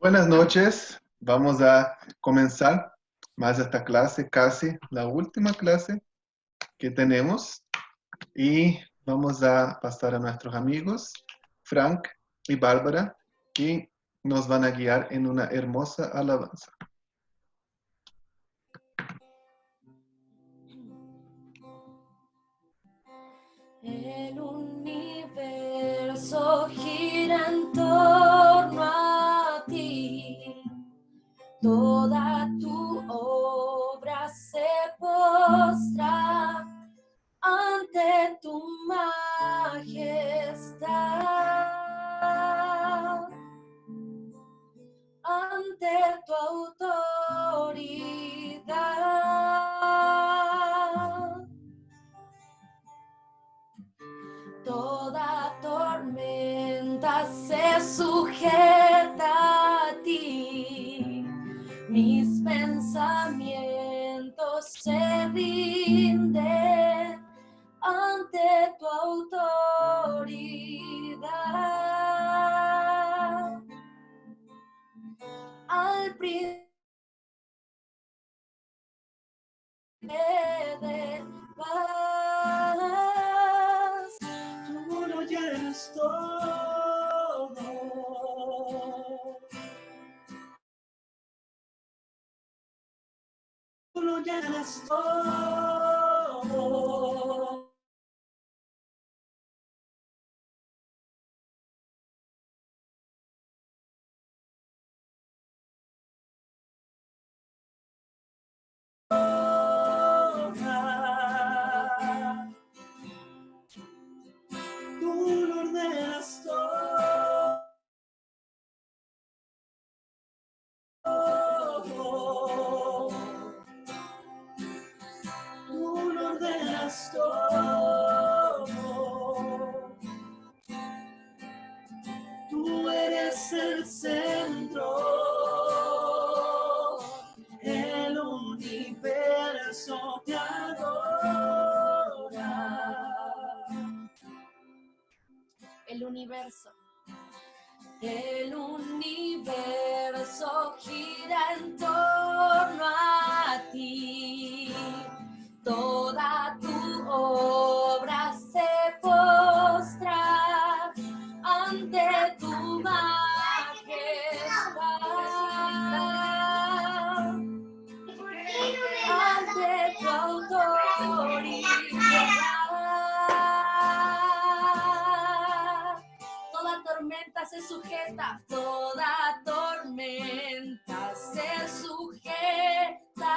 Buenas noches, vamos a comenzar más esta clase, casi la última clase que tenemos y vamos a pasar a nuestros amigos Frank y Bárbara que nos van a guiar en una hermosa alabanza. El universo gira en torno a ti, toda tu obra se postra ante tu majestad, ante tu autoridad. Toda tormenta se sujeta a ti, mis pensamientos se rinden ante tu autoridad. Al príncipe de paz, tú lo llenas todo. Tú lo llenas todo. Tú lo ordenas todo. Tú lo ordenas todo. Tú eres el centro. El universo te adora. El universo. El universo gira en torno a ti. Toda tu obra se postra ante tu majestad, ante tu autoridad. Toda tormenta se sujeta, toda tormenta se sujeta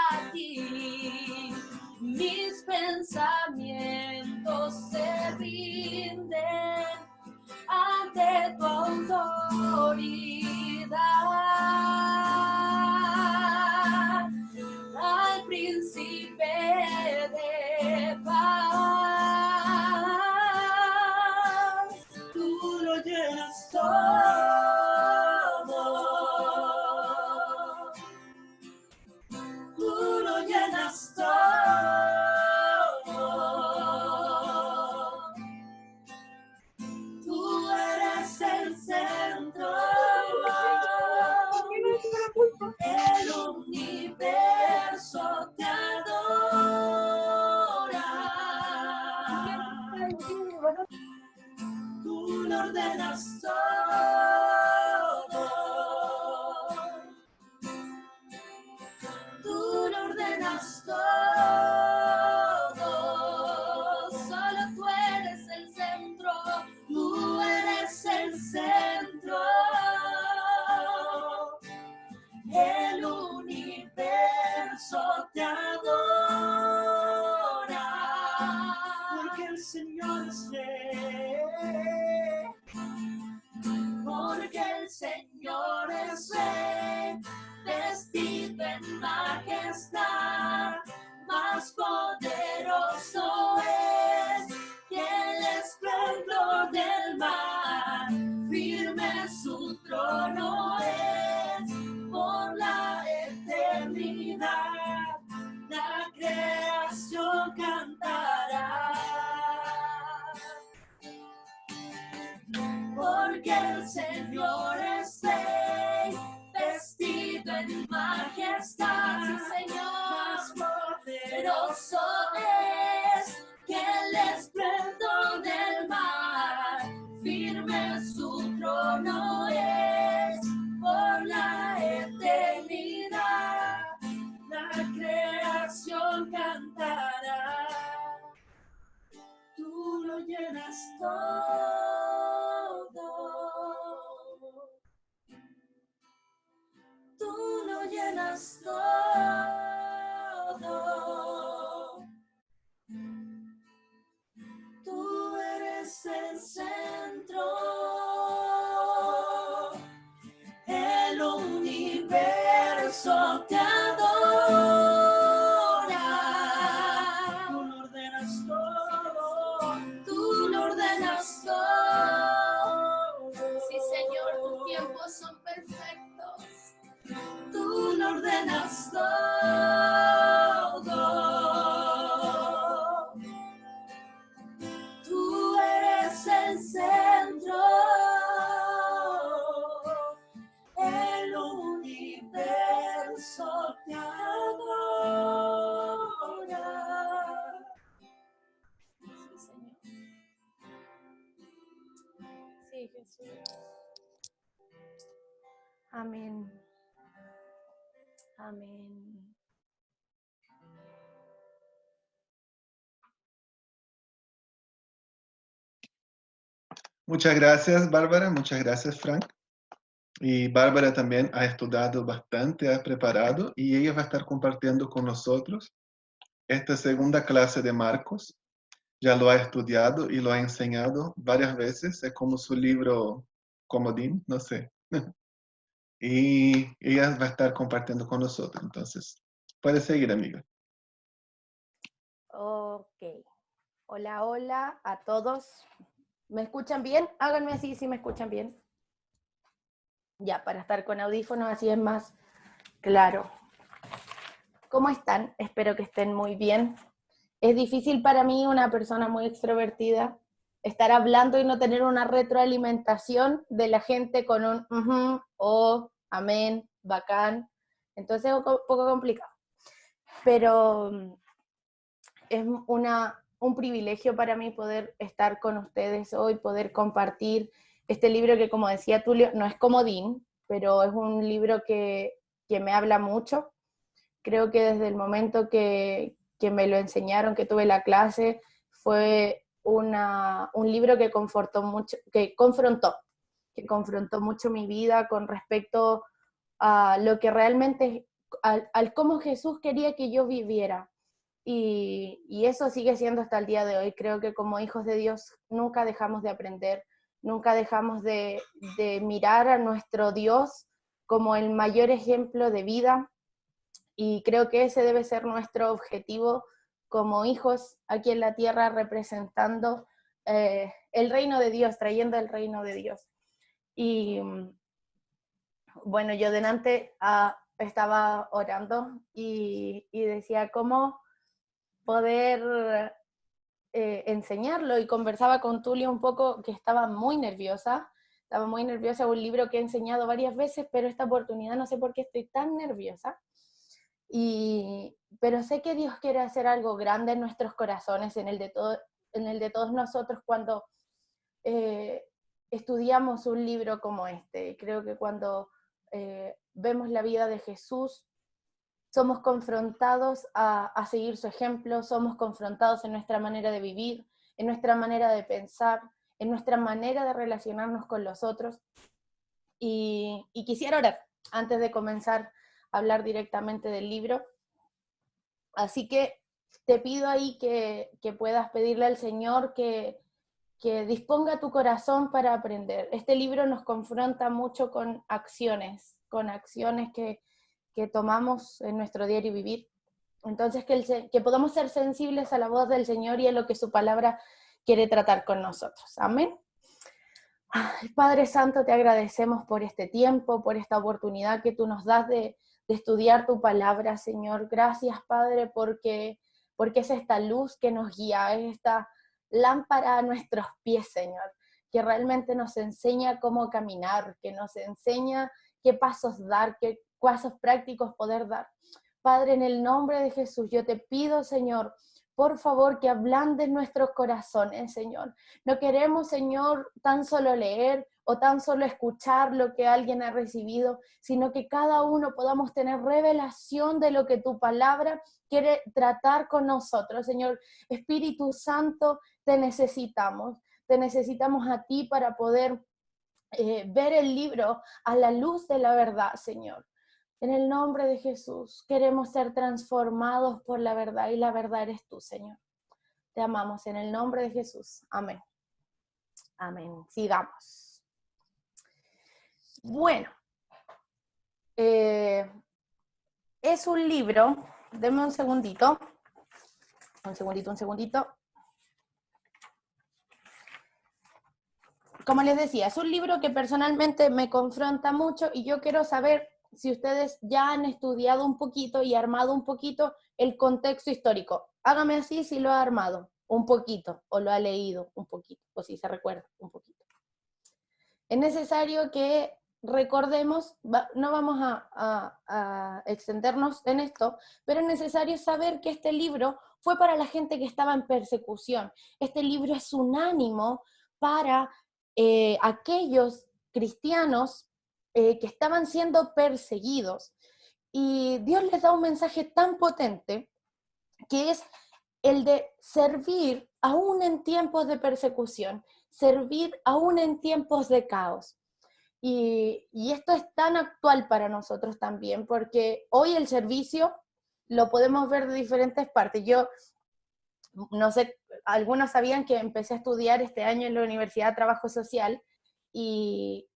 a ti. Mis pensamientos se rinden ante tu autoridad. Al príncipe de paz, tú lo llenas todo. Tú lo llenas todo. Tú eres el centro. El universo te adora. Tú lo ordenas todo. Tú lo ordenas todo. Solo tú eres el centro. Tú eres el centro. El universo te adora. Porque el Señor es rey. Porque el Señor es rey, vestido en majestad, más poderoso es que el esplendor del mar, firme su trono es por la eternidad, la creación cantará. Porque el Señor es rey, todo. Tú lo llenas todo. Tú eres el centro. El universo te adora. Tú lo ordenas todo. Tú lo ordenas todo. Sí, Señor, tus tiempos son perfectos. Tú lo ordenas todo. Tú eres el centro. El universo te adora. Sí, Señor. Sí, Jesús. Amén. Amén. Muchas gracias, Bárbara. Muchas gracias, Frank. Y Bárbara también ha estudiado bastante, ha preparado y ella va a estar compartiendo con nosotros esta segunda clase de Marcos. Ya lo ha estudiado y lo ha enseñado varias veces. Es como su libro comodín, no sé. Y ella va a estar compartiendo con nosotros. Entonces, puede seguir, amiga. Ok. Hola, hola a todos. ¿Me escuchan bien? Háganme así si me escuchan bien. Ya, para estar con audífonos así es más claro. ¿Cómo están? Espero que estén muy bien. Es difícil para mí, una persona muy extrovertida, estar hablando y no tener una retroalimentación de la gente con un oh, amén, bacán. Entonces es un poco complicado. Pero es un privilegio para mí poder estar con ustedes hoy, poder compartir este libro que, como decía Tulio, no es comodín, pero es un libro que me habla mucho. Creo que desde el momento que me lo enseñaron, que tuve la clase, fue un libro que confrontó mucho mi vida con respecto a lo que realmente, al cómo Jesús quería que yo viviera. Y eso sigue siendo hasta el día de hoy. Creo que como hijos de Dios nunca dejamos de aprender, nunca dejamos de mirar a nuestro Dios como el mayor ejemplo de vida, y creo que ese debe ser nuestro objetivo como hijos aquí en la tierra, representando el reino de Dios, trayendo el reino de Dios. Y bueno, yo delante estaba orando y decía cómo poder enseñarlo, y conversaba con Tulio un poco, que estaba muy nerviosa, un libro que he enseñado varias veces, pero esta oportunidad no sé por qué estoy tan nerviosa. Pero sé que Dios quiere hacer algo grande en nuestros corazones, en el de todos nosotros, cuando estudiamos un libro como este. Creo que cuando vemos la vida de Jesús, somos confrontados a seguir su ejemplo, somos confrontados en nuestra manera de vivir, en nuestra manera de pensar, en nuestra manera de relacionarnos con los otros. Y quisiera orar antes de comenzar a hablar directamente del libro. Así que te pido ahí que puedas pedirle al Señor que disponga tu corazón para aprender. Este libro nos confronta mucho con acciones que tomamos en nuestro diario vivir. Entonces que podamos ser sensibles a la voz del Señor y a lo que su palabra quiere tratar con nosotros. Amén. Padre Santo, te agradecemos por este tiempo, por esta oportunidad que tú nos das de estudiar tu palabra, Señor. Gracias, Padre, porque es esta luz que nos guía, es esta lámpara a nuestros pies, Señor, que realmente nos enseña cómo caminar, que nos enseña qué pasos dar, qué pasos prácticos poder dar. Padre, en el nombre de Jesús, yo te pido, Señor, por favor, que ablandes nuestros corazones, Señor. No queremos, Señor, tan solo leer o tan solo escuchar lo que alguien ha recibido, sino que cada uno podamos tener revelación de lo que tu palabra quiere tratar con nosotros, Señor. Espíritu Santo, te necesitamos. te necesitamos a ti para poder ver el libro a la luz de la verdad, Señor. En el nombre de Jesús, queremos ser transformados por la verdad, y la verdad eres tú, Señor. Te amamos en el nombre de Jesús. Amén. Amén. Sigamos. Bueno, es un libro, denme un segundito. Un segundito. Como les decía, es un libro que personalmente me confronta mucho y yo quiero saber si ustedes ya han estudiado un poquito y armado un poquito el contexto histórico. Hágame así si lo ha armado un poquito, o lo ha leído un poquito, o si se recuerda un poquito. Es necesario que recordemos, no vamos a extendernos en esto, pero es necesario saber que este libro fue para la gente que estaba en persecución. Este libro es un ánimo para aquellos cristianos que estaban siendo perseguidos. Y Dios les da un mensaje tan potente que es el de servir aún en tiempos de persecución, servir aún en tiempos de caos. Y esto es tan actual para nosotros también, porque hoy el servicio lo podemos ver de diferentes partes. Yo, no sé, algunos sabían que empecé a estudiar este año en la Universidad de Trabajo Social y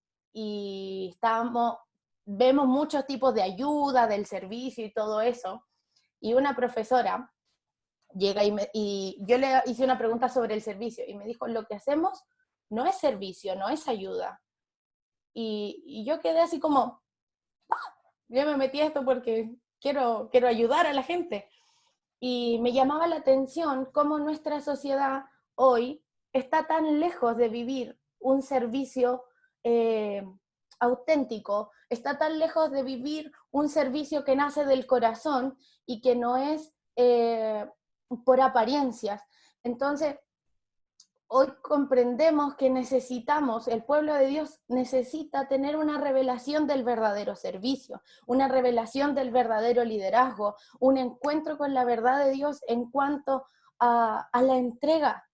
vemos muchos tipos de ayuda, del servicio y todo eso. Y una profesora llega y yo le hice una pregunta sobre el servicio y me dijo, lo que hacemos no es servicio, no es ayuda. Y yo quedé así como, yo me metí a esto porque quiero ayudar a la gente. Y me llamaba la atención cómo nuestra sociedad hoy está tan lejos de vivir un servicio auténtico, está tan lejos de vivir un servicio que nace del corazón y que no es por apariencias. Entonces, hoy comprendemos que necesitamos, el pueblo de Dios necesita tener una revelación del verdadero servicio, una revelación del verdadero liderazgo, un encuentro con la verdad de Dios en cuanto a la entrega,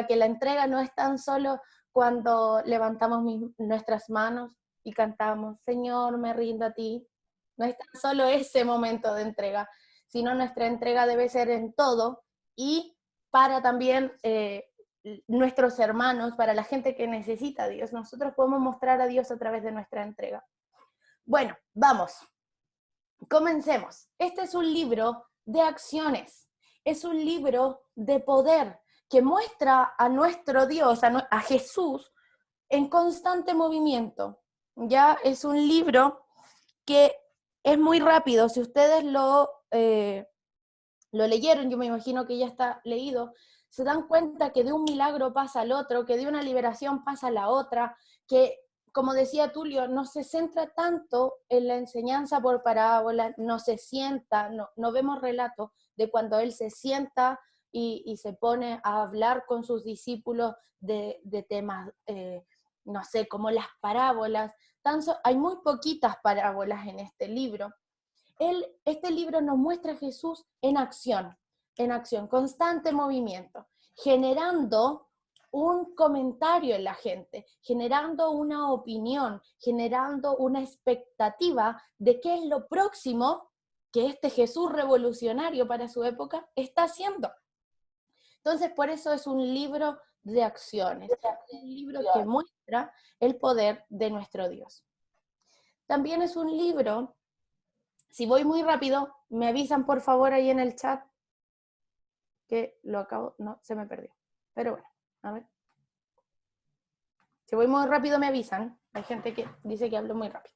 que la entrega no es tan solo cuando levantamos nuestras manos y cantamos, Señor, me rindo a ti. No es tan solo ese momento de entrega, sino nuestra entrega debe ser en todo y para también nuestros hermanos, para la gente que necesita a Dios. Nosotros podemos mostrar a Dios a través de nuestra entrega. Bueno, vamos. Comencemos. Este es un libro de acciones. Es un libro de poder que muestra a nuestro Dios, a Jesús, en constante movimiento. Ya es un libro que es muy rápido. Si ustedes lo leyeron, yo me imagino que ya está leído, se dan cuenta que de un milagro pasa al otro, que de una liberación pasa a la otra, que, como decía Tulio, no se centra tanto en la enseñanza por parábola, no se sienta, no vemos relatos de cuando él se sienta y se pone a hablar con sus discípulos de temas, no sé, como las parábolas. Hay muy poquitas parábolas en este libro. Este libro nos muestra a Jesús en acción, constante movimiento, generando un comentario en la gente, generando una opinión, generando una expectativa de qué es lo próximo que este Jesús revolucionario para su época está haciendo. Entonces, por eso es un libro de acciones, un libro que muestra el poder de nuestro Dios. También es un libro. Si voy muy rápido, me avisan por favor ahí en el chat que lo acabo, no, se me perdió. Pero bueno, a ver. Si voy muy rápido me avisan. Hay gente que dice que hablo muy rápido.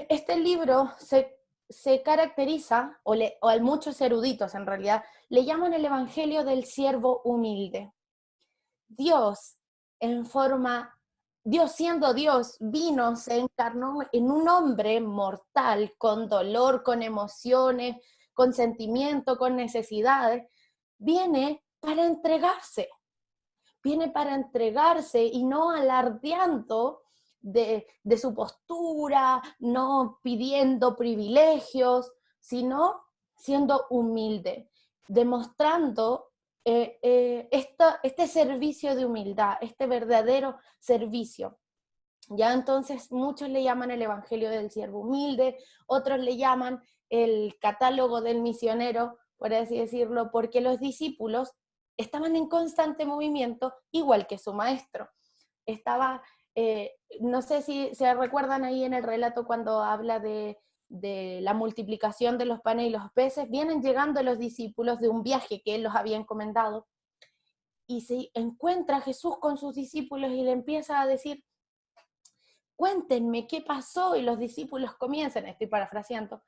Este libro se caracteriza, o a muchos eruditos en realidad, le llaman el Evangelio del siervo humilde. Dios siendo Dios, vino, se encarnó en un hombre mortal, con dolor, con emociones, con sentimiento, con necesidades. Viene para entregarse y no alardeando de su postura, no pidiendo privilegios, sino siendo humilde, demostrando este servicio de humildad, este verdadero servicio. Ya entonces muchos le llaman el Evangelio del Siervo Humilde, otros le llaman el catálogo del misionero, por así decirlo, porque los discípulos estaban en constante movimiento, igual que su maestro. Estaba, no sé si se recuerdan ahí en el relato cuando habla de la multiplicación de los panes y los peces, vienen llegando los discípulos de un viaje que él los había encomendado, y se encuentra Jesús con sus discípulos y le empieza a decir, cuéntenme qué pasó, y los discípulos comienzan, estoy parafraseando,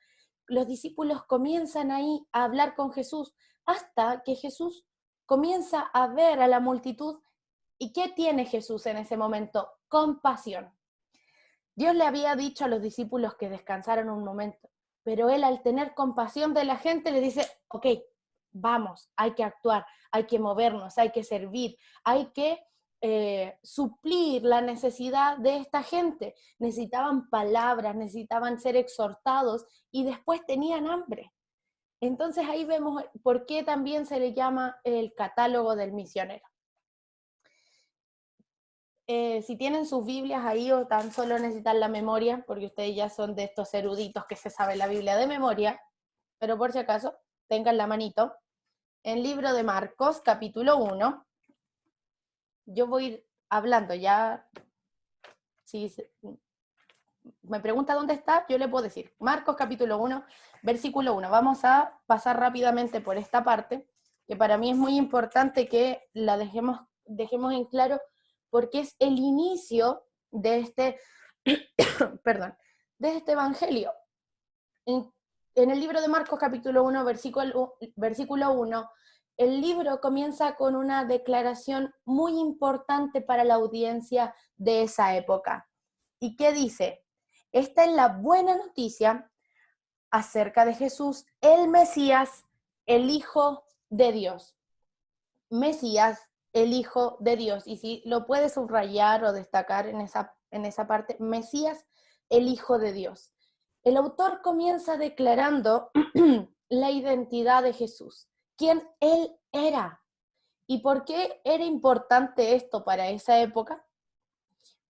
los discípulos comienzan ahí a hablar con Jesús, hasta que Jesús comienza a ver a la multitud, ¿y qué tiene Jesús en ese momento? Compasión. Dios le había dicho a los discípulos que descansaran un momento, pero él al tener compasión de la gente le dice, ok, vamos, hay que actuar, hay que movernos, hay que servir, hay que suplir la necesidad de esta gente. Necesitaban palabras, necesitaban ser exhortados y después tenían hambre. Entonces ahí vemos por qué también se le llama el catálogo del misionero. Si tienen sus Biblias ahí o tan solo necesitan la memoria, porque ustedes ya son de estos eruditos que se sabe la Biblia de memoria, pero por si acaso, tengan la manito. En el libro de Marcos, capítulo 1, yo voy a ir hablando ya, si me pregunta dónde está, yo le puedo decir. Marcos capítulo 1, versículo 1. Vamos a pasar rápidamente por esta parte, que para mí es muy importante que la dejemos en claro, porque es el inicio de este, perdón, de este evangelio. En el libro de Marcos capítulo 1, versículo 1, el libro comienza con una declaración muy importante para la audiencia de esa época. ¿Y qué dice? Esta es la buena noticia acerca de Jesús, el Mesías, el Hijo de Dios. Mesías, el Hijo de Dios. Y si lo puedes subrayar o destacar en esa parte, Mesías, el Hijo de Dios. El autor comienza declarando la identidad de Jesús, quién él era. ¿Y por qué era importante esto para esa época?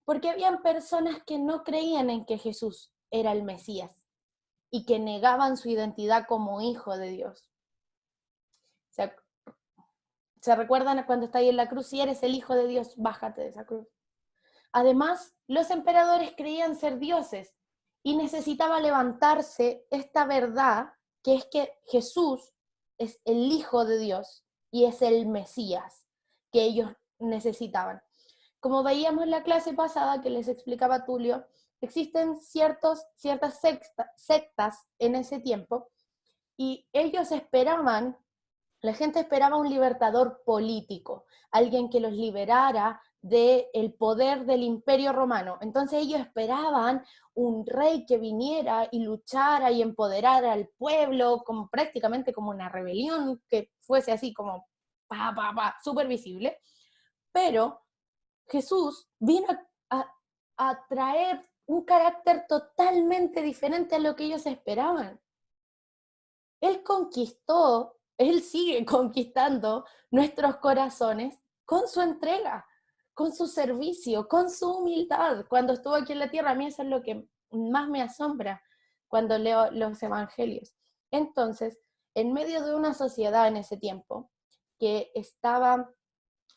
Porque habían personas que no creían en que Jesús era el Mesías y que negaban su identidad como hijo de Dios. ¿Se recuerdan cuando está ahí en la cruz? Si eres el Hijo de Dios, bájate de esa cruz. Además, los emperadores creían ser dioses y necesitaba levantarse esta verdad, que es que Jesús es el Hijo de Dios y es el Mesías que ellos necesitaban. Como veíamos en la clase pasada que les explicaba Tulio, existen ciertas sectas en ese tiempo y ellos esperaban, la gente esperaba un libertador político, alguien que los liberara del poder del Imperio Romano. Entonces ellos esperaban un rey que viniera y luchara y empoderara al pueblo, como, prácticamente como una rebelión, que fuese así como súper visible. Pero Jesús vino a traer un carácter totalmente diferente a lo que ellos esperaban. Él conquistó, Él sigue conquistando nuestros corazones con su entrega, con su servicio, con su humildad. Cuando estuvo aquí en la tierra, a mí eso es lo que más me asombra cuando leo los evangelios. Entonces, en medio de una sociedad en ese tiempo que estaba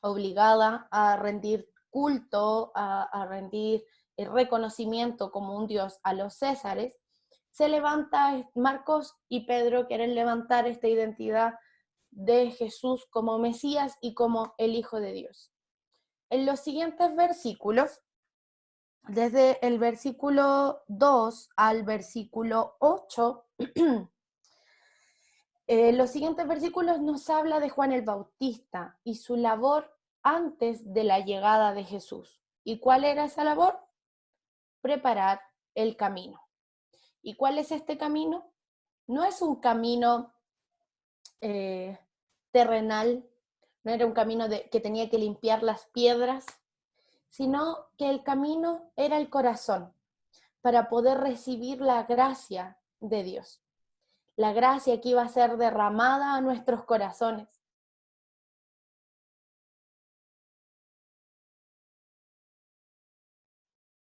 obligada a rendir culto, a rendir el reconocimiento como un dios a los césares, se levanta Marcos y Pedro quieren levantar esta identidad de Jesús como Mesías y como el Hijo de Dios. En los siguientes versículos, desde el versículo 2 al versículo 8, los siguientes versículos nos habla de Juan el Bautista y su labor antes de la llegada de Jesús. ¿Y cuál era esa labor? Preparar el camino. ¿Y cuál es este camino? No es un camino terrenal, no era un camino que tenía que limpiar las piedras, sino que el camino era el corazón, para poder recibir la gracia de Dios. La gracia que iba a ser derramada a nuestros corazones.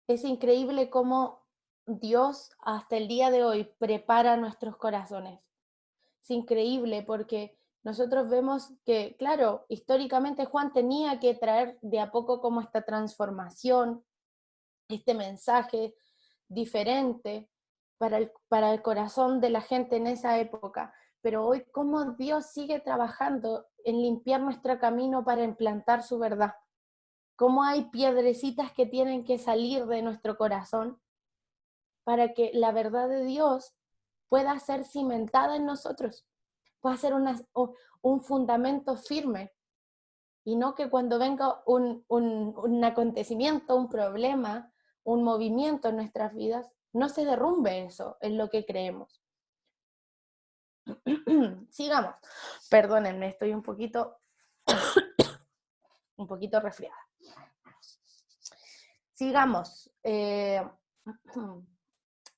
Es increíble cómo Dios hasta el día de hoy prepara nuestros corazones. Es increíble porque nosotros vemos que, claro, históricamente Juan tenía que traer de a poco como esta transformación, este mensaje diferente para el corazón de la gente en esa época. Pero hoy, cómo Dios sigue trabajando en limpiar nuestro camino para implantar su verdad. Cómo hay piedrecitas que tienen que salir de nuestro corazón para que la verdad de Dios pueda ser cimentada en nosotros, pueda ser un fundamento firme, y no que cuando venga un acontecimiento, un problema, un movimiento en nuestras vidas, no se derrumbe eso en lo que creemos. Sigamos. Perdónenme, estoy un poquito resfriada. Sigamos.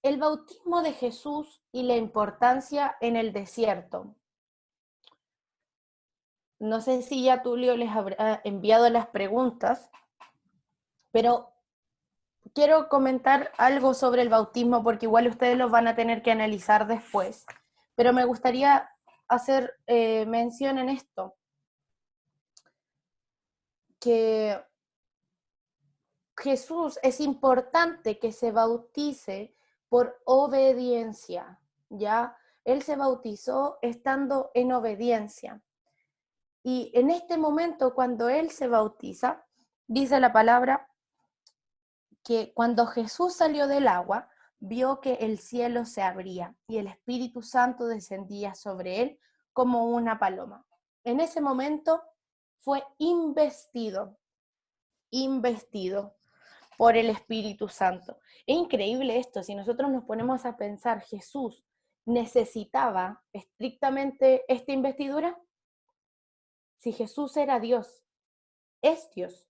El bautismo de Jesús y la importancia en el desierto. No sé si ya Tulio les habrá enviado las preguntas, pero quiero comentar algo sobre el bautismo porque igual ustedes los van a tener que analizar después. Pero me gustaría hacer mención en esto, que Jesús es importante que se bautice por obediencia, ¿ya? Él se bautizó estando en obediencia. Y en este momento, cuando Él se bautiza, dice la palabra que cuando Jesús salió del agua, vio que el cielo se abría y el Espíritu Santo descendía sobre Él como una paloma. En ese momento fue investido por el Espíritu Santo. Es increíble esto, si nosotros nos ponemos a pensar, Jesús necesitaba estrictamente esta investidura. Si Jesús era Dios, es Dios.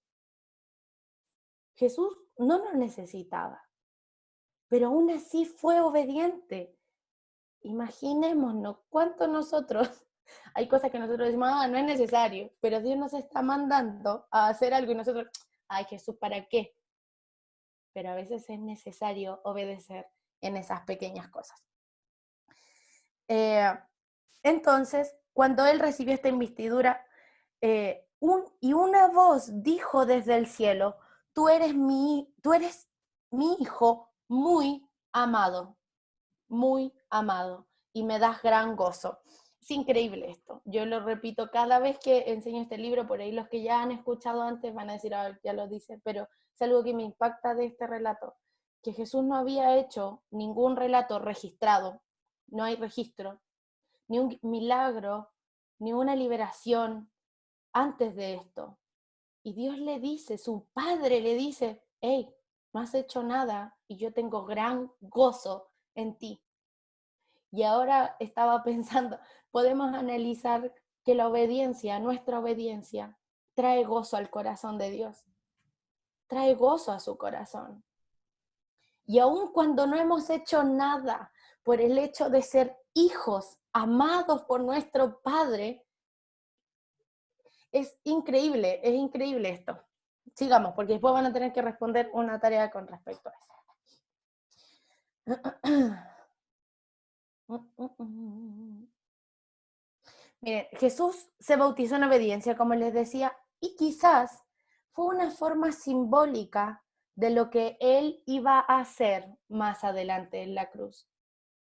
Jesús no lo necesitaba, pero aún así fue obediente. Imaginémonos cuánto nosotros, hay cosas que nosotros decimos, no es necesario, pero Dios nos está mandando a hacer algo y nosotros, ay Jesús, ¿para qué? Pero a veces es necesario obedecer en esas pequeñas cosas. Entonces, cuando él recibió esta investidura, y una voz dijo desde el cielo, tú eres mi hijo muy amado, y me das gran gozo. Es increíble esto. Yo lo repito cada vez que enseño este libro, por ahí los que ya han escuchado antes van a decir, ya lo dice, pero es algo que me impacta de este relato, que Jesús no había hecho ningún relato registrado, no hay registro, ni un milagro, ni una liberación antes de esto. Y Dios le dice, su padre le dice, hey, no has hecho nada y yo tengo gran gozo en ti. Y ahora estaba pensando, podemos analizar que la obediencia, nuestra obediencia, trae gozo al corazón de Dios. Trae gozo a su corazón. Y aun cuando no hemos hecho nada, por el hecho de ser hijos amados por nuestro Padre, es increíble esto. Sigamos, porque después van a tener que responder una tarea con respecto a eso. Miren, Jesús se bautizó en obediencia, como les decía, y quizás fue una forma simbólica de lo que él iba a hacer más adelante en la cruz.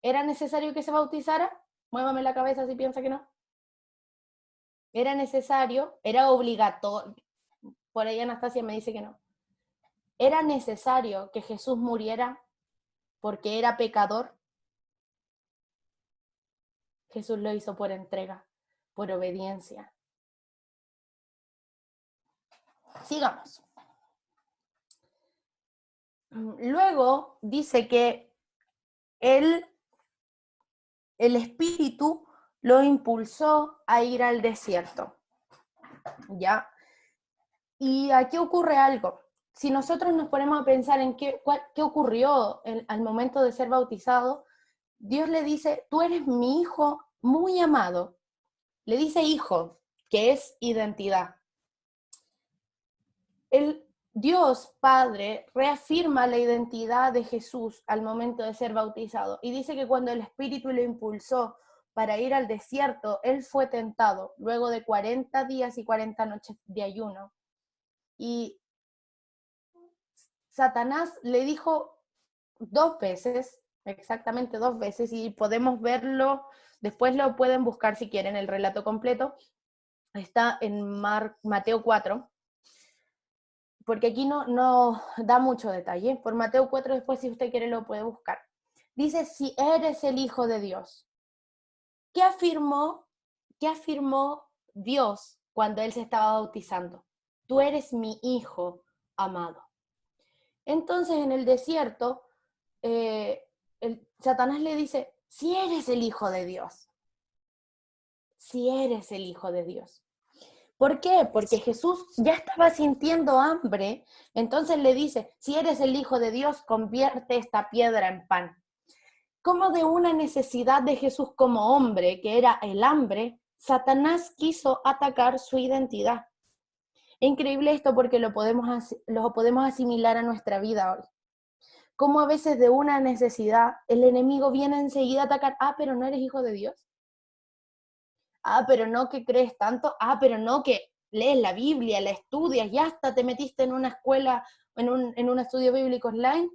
¿Era necesario que se bautizara? Muévame la cabeza si piensa que no. ¿Era necesario? ¿Era obligatorio? Por ahí Anastasia me dice que no. ¿Era necesario que Jesús muriera porque era pecador? Jesús lo hizo por entrega, por obediencia. Sigamos. Luego dice que el Espíritu lo impulsó a ir al desierto. ¿Ya? Y aquí ocurre algo. Si nosotros nos ponemos a pensar en qué ocurrió al momento de ser bautizado, Dios le dice, tú eres mi hijo muy amado. Le dice hijo, que es identidad. Dios Padre reafirma la identidad de Jesús al momento de ser bautizado y dice que cuando el Espíritu lo impulsó para ir al desierto, él fue tentado luego de 40 días y 40 noches de ayuno. Y Satanás le dijo 2 veces, exactamente 2 veces, y podemos verlo, después lo pueden buscar si quieren, el relato completo, está en Mateo 4, porque aquí no da mucho detalle. Por Mateo 4 después, si usted quiere, lo puede buscar. Dice, si eres el Hijo de Dios. ¿Qué afirmó Dios cuando él se estaba bautizando? Tú eres mi Hijo amado. Entonces, en el desierto, Satanás le dice, si eres el Hijo de Dios. Si eres el Hijo de Dios. ¿Por qué? Porque Jesús ya estaba sintiendo hambre, entonces le dice, si eres el Hijo de Dios, convierte esta piedra en pan. Como de una necesidad de Jesús como hombre, que era el hambre, Satanás quiso atacar su identidad. Es increíble esto porque lo podemos asimilar a nuestra vida hoy. Como a veces de una necesidad, el enemigo viene enseguida a atacar, pero no eres hijo de Dios. Pero no que crees tanto, pero no que lees la Biblia, la estudias, y hasta te metiste en una escuela, en un estudio bíblico online.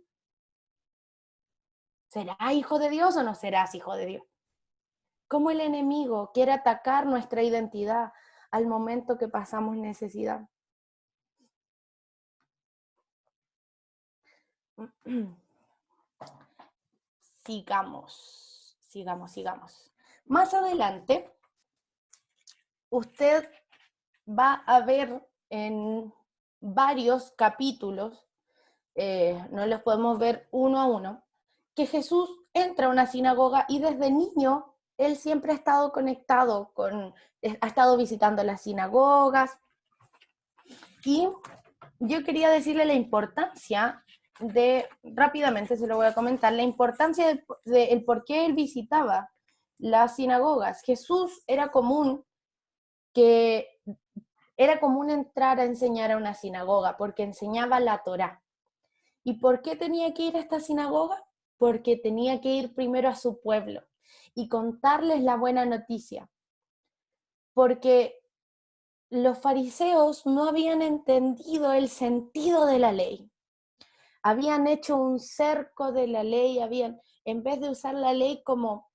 ¿Serás hijo de Dios o no serás hijo de Dios? Cómo el enemigo quiere atacar nuestra identidad al momento que pasamos necesidad. Sigamos. Más adelante, usted va a ver en varios capítulos, no los podemos ver uno a uno, que Jesús entra a una sinagoga y desde niño él siempre ha estado conectado ha estado visitando las sinagogas. Y yo quería decirle la importancia rápidamente se lo voy a comentar, la importancia del por qué él visitaba las sinagogas. Jesús era común entrar a enseñar a una sinagoga, porque enseñaba la Torá. ¿Y por qué tenía que ir a esta sinagoga? Porque tenía que ir primero a su pueblo y contarles la buena noticia. Porque los fariseos no habían entendido el sentido de la ley. Habían hecho un cerco de la ley, en vez de usar la ley como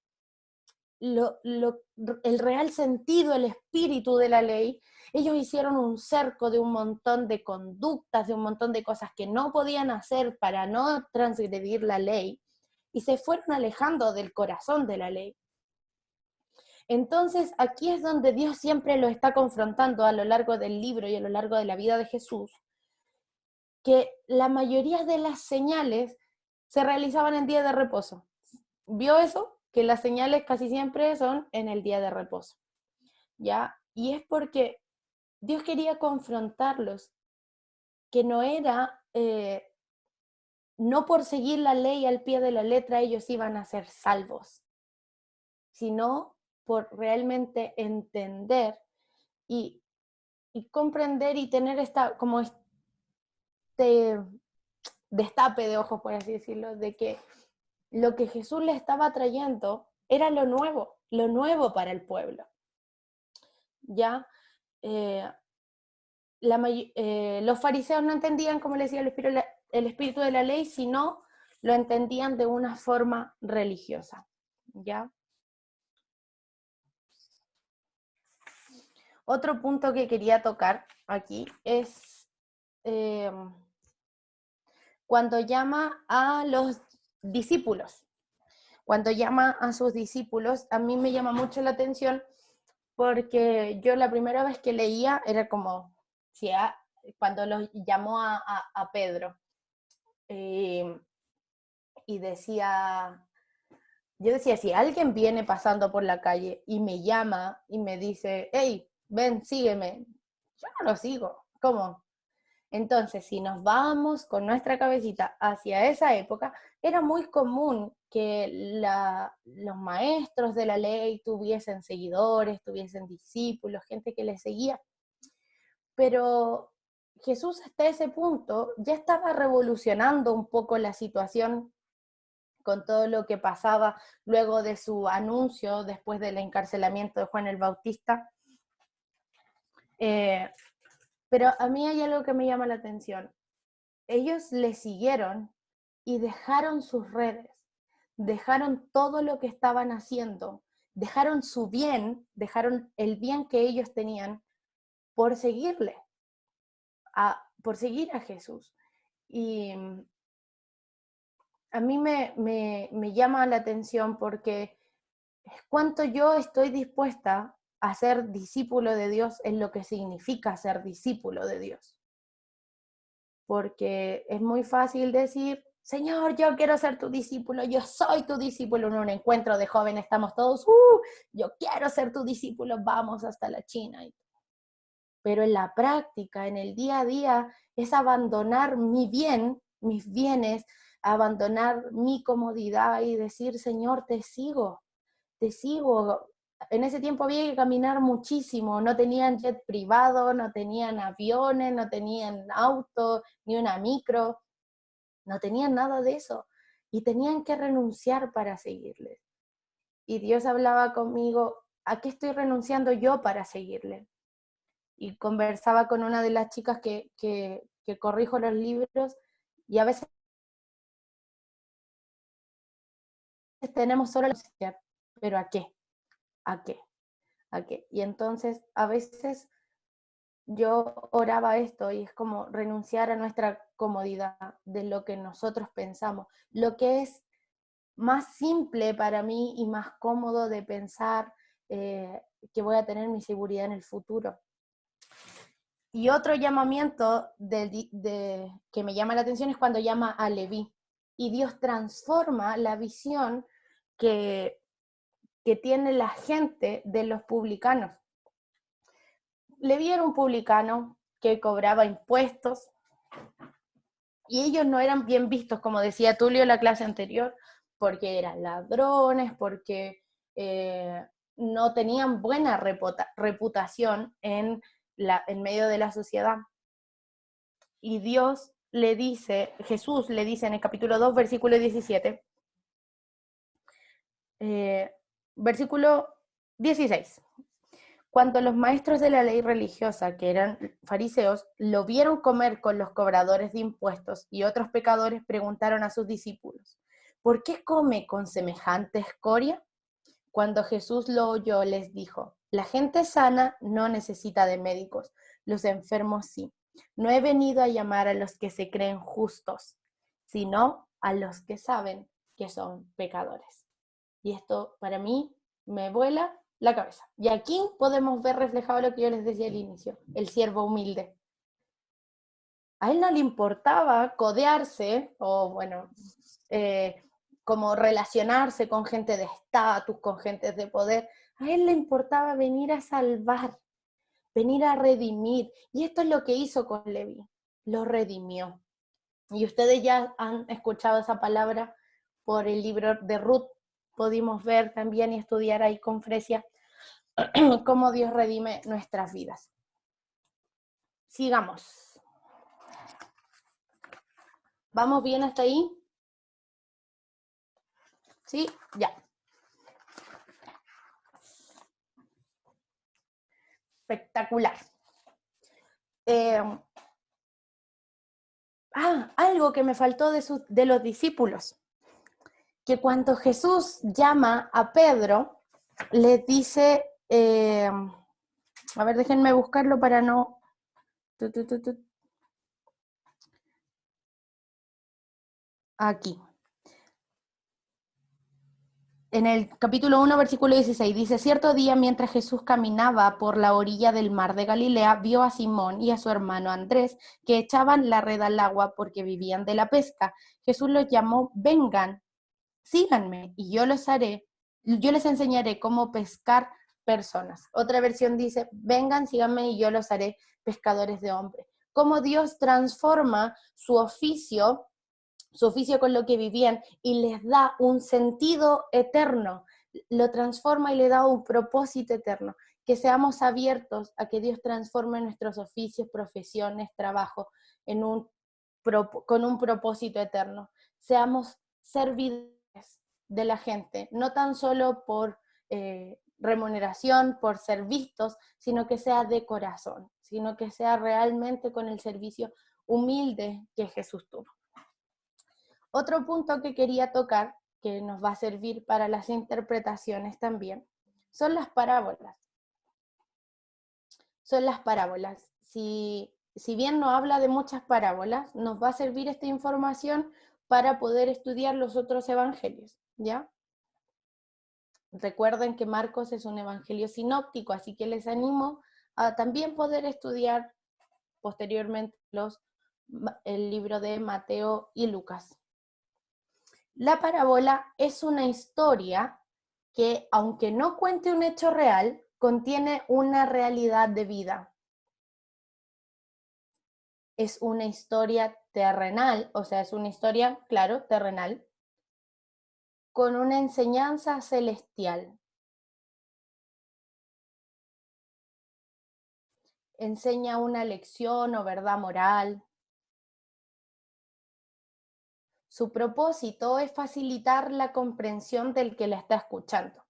el real sentido, el espíritu de la ley, ellos hicieron un cerco de un montón de conductas, de un montón de cosas que no podían hacer para no transgredir la ley, y se fueron alejando del corazón de la ley. Entonces, aquí es donde Dios siempre lo está confrontando a lo largo del libro y a lo largo de la vida de Jesús, que la mayoría de las señales se realizaban en día de reposo. ¿Vio eso? Que las señales casi siempre son en el día de reposo, ¿ya? Y es porque Dios quería confrontarlos, que no era, no por seguir la ley al pie de la letra ellos iban a ser salvos, sino por realmente entender y comprender y tener como este destape de ojos, por así decirlo, de que lo que Jesús le estaba trayendo era lo nuevo para el pueblo. ¿Ya? Los fariseos no entendían, como le decía, el espíritu de la ley, sino lo entendían de una forma religiosa. ¿Ya? Otro punto que quería tocar aquí es cuando llama a los discípulos. Cuando llama a sus discípulos, a mí me llama mucho la atención porque yo la primera vez que leía era como, cuando los llamó a Pedro, y yo decía, si alguien viene pasando por la calle y me llama y me dice, hey, ven, sígueme, yo no lo sigo. ¿Cómo? Entonces, si nos vamos con nuestra cabecita hacia esa época, era muy común que los maestros de la ley tuviesen seguidores, tuviesen discípulos, gente que les seguía. Pero Jesús hasta ese punto ya estaba revolucionando un poco la situación con todo lo que pasaba luego de su anuncio, después del encarcelamiento de Juan el Bautista. Pero a mí hay algo que me llama la atención. Ellos le siguieron y dejaron sus redes, dejaron todo lo que estaban haciendo, dejaron su bien, dejaron el bien que ellos tenían por seguirle, por seguir a Jesús. Y a mí me llama la atención porque cuánto yo estoy dispuesta a ser discípulo de Dios es lo que significa ser discípulo de Dios. Porque es muy fácil decir, Señor, yo quiero ser tu discípulo, yo soy tu discípulo. En un encuentro de jóvenes estamos todos, yo quiero ser tu discípulo, vamos hasta la China. Pero en la práctica, en el día a día, es abandonar mi bien, mis bienes, abandonar mi comodidad y decir, Señor, te sigo. En ese tiempo había que caminar muchísimo, no tenían jet privado, no tenían aviones, no tenían auto, ni una micro, no tenían nada de eso. Y tenían que renunciar para seguirles. Y Dios hablaba conmigo, ¿a qué estoy renunciando yo para seguirle? Y conversaba con una de las chicas que corrijo los libros, y a veces tenemos solo la necesidad, pero ¿a qué? ¿A qué? ¿A qué? Y entonces a veces yo oraba esto y es como renunciar a nuestra comodidad de lo que nosotros pensamos, lo que es más simple para mí y más cómodo de pensar que voy a tener mi seguridad en el futuro. Y otro llamamiento que me llama la atención es cuando llama a Leví. Y Dios transforma la visión que tiene la gente de los publicanos. Leví era un publicano que cobraba impuestos y ellos no eran bien vistos, como decía Tulio en la clase anterior, porque eran ladrones, porque no tenían buena reputación en medio de la sociedad. Y Dios le dice, Jesús le dice en el capítulo 2, versículo 17, versículo 16. Cuando los maestros de la ley religiosa, que eran fariseos, lo vieron comer con los cobradores de impuestos y otros pecadores, preguntaron a sus discípulos, ¿por qué come con semejante escoria? Cuando Jesús lo oyó, les dijo, la gente sana no necesita de médicos, los enfermos sí. No he venido a llamar a los que se creen justos, sino a los que saben que son pecadores. Y esto para mí me vuela la cabeza. Y aquí podemos ver reflejado lo que yo les decía al inicio, el siervo humilde. A él no le importaba codearse o, bueno, como relacionarse con gente de estatus, con gente de poder. A él le importaba venir a salvar, venir a redimir. Y esto es lo que hizo con Leví, lo redimió. Y ustedes ya han escuchado esa palabra por el libro de Ruth. Pudimos ver también y estudiar ahí con Fresia cómo Dios redime nuestras vidas. Sigamos. ¿Vamos bien hasta ahí? ¿Sí? Ya. Espectacular. Algo que me faltó de los discípulos, que cuando Jesús llama a Pedro, le dice, a ver, déjenme buscarlo para no... Aquí. En el capítulo 1, versículo 16, dice, cierto día mientras Jesús caminaba por la orilla del mar de Galilea, vio a Simón y a su hermano Andrés que echaban la red al agua porque vivían de la pesca. Jesús los llamó, vengan, síganme y yo les enseñaré cómo pescar personas. Otra versión dice, vengan, síganme y yo los haré pescadores de hombres. Cómo Dios transforma su oficio con lo que vivían y les da un sentido eterno, lo transforma y le da un propósito eterno, que seamos abiertos a que Dios transforme nuestros oficios, profesiones, trabajo con un propósito eterno. Seamos servidores de la gente, no tan solo por remuneración, por ser vistos, sino que sea de corazón, sino que sea realmente con el servicio humilde que Jesús tuvo. Otro punto que quería tocar, que nos va a servir para las interpretaciones también, son las parábolas. Son las parábolas. Si bien no habla de muchas parábolas, nos va a servir esta información para poder estudiar los otros evangelios, ¿ya? Recuerden que Marcos es un evangelio sinóptico, así que les animo a también poder estudiar posteriormente el libro de Mateo y Lucas. La parábola es una historia que, aunque no cuente un hecho real, contiene una realidad de vida. Es una historia terrenal, o sea, es una historia, claro, terrenal, con una enseñanza celestial. Enseña una lección o verdad moral. Su propósito es facilitar la comprensión del que la está escuchando.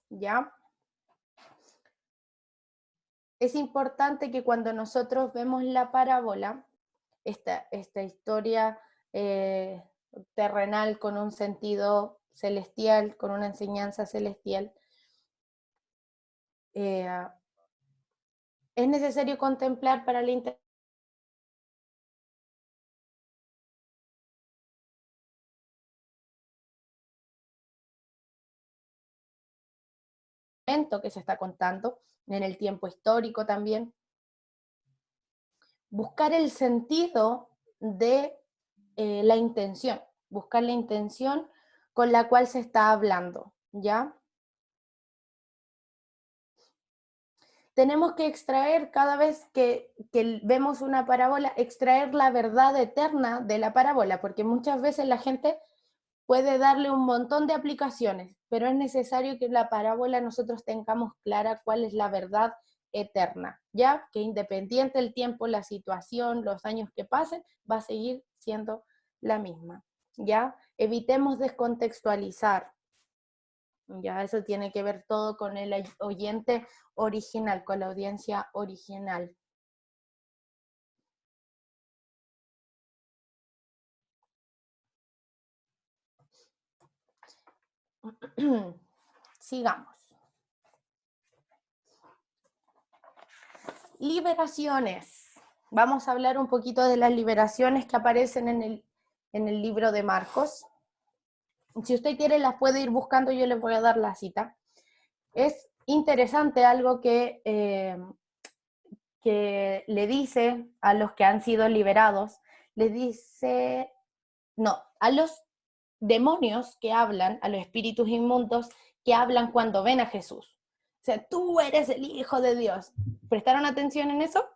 ¿Ya? Es importante que cuando nosotros vemos la parábola, esta historia terrenal con un sentido celestial, con una enseñanza celestial, es necesario contemplar para la interpretación que se está contando, en el tiempo histórico también. Buscar el sentido de la intención, buscar la intención con la cual se está hablando, ¿ya? Tenemos que extraer cada vez que vemos una parábola, extraer la verdad eterna de la parábola, porque muchas veces la gente puede darle un montón de aplicaciones, pero es necesario que en la parábola nosotros tengamos clara cuál es la verdad eterna, ya que independiente del tiempo, la situación, los años que pasen, va a seguir siendo la misma, ya. Evitemos descontextualizar, ya eso tiene que ver todo con el oyente original, con la audiencia original. Sigamos. Liberaciones. Vamos a hablar un poquito de las liberaciones que aparecen en el libro de Marcos. Si usted quiere las puede ir buscando, yo les voy a dar la cita. Es interesante algo que le dice a los que han sido liberados, les dice, no, a los demonios que hablan, a los espíritus inmundos que hablan cuando ven a Jesús. O sea, tú eres el Hijo de Dios. ¿Prestaron atención en eso?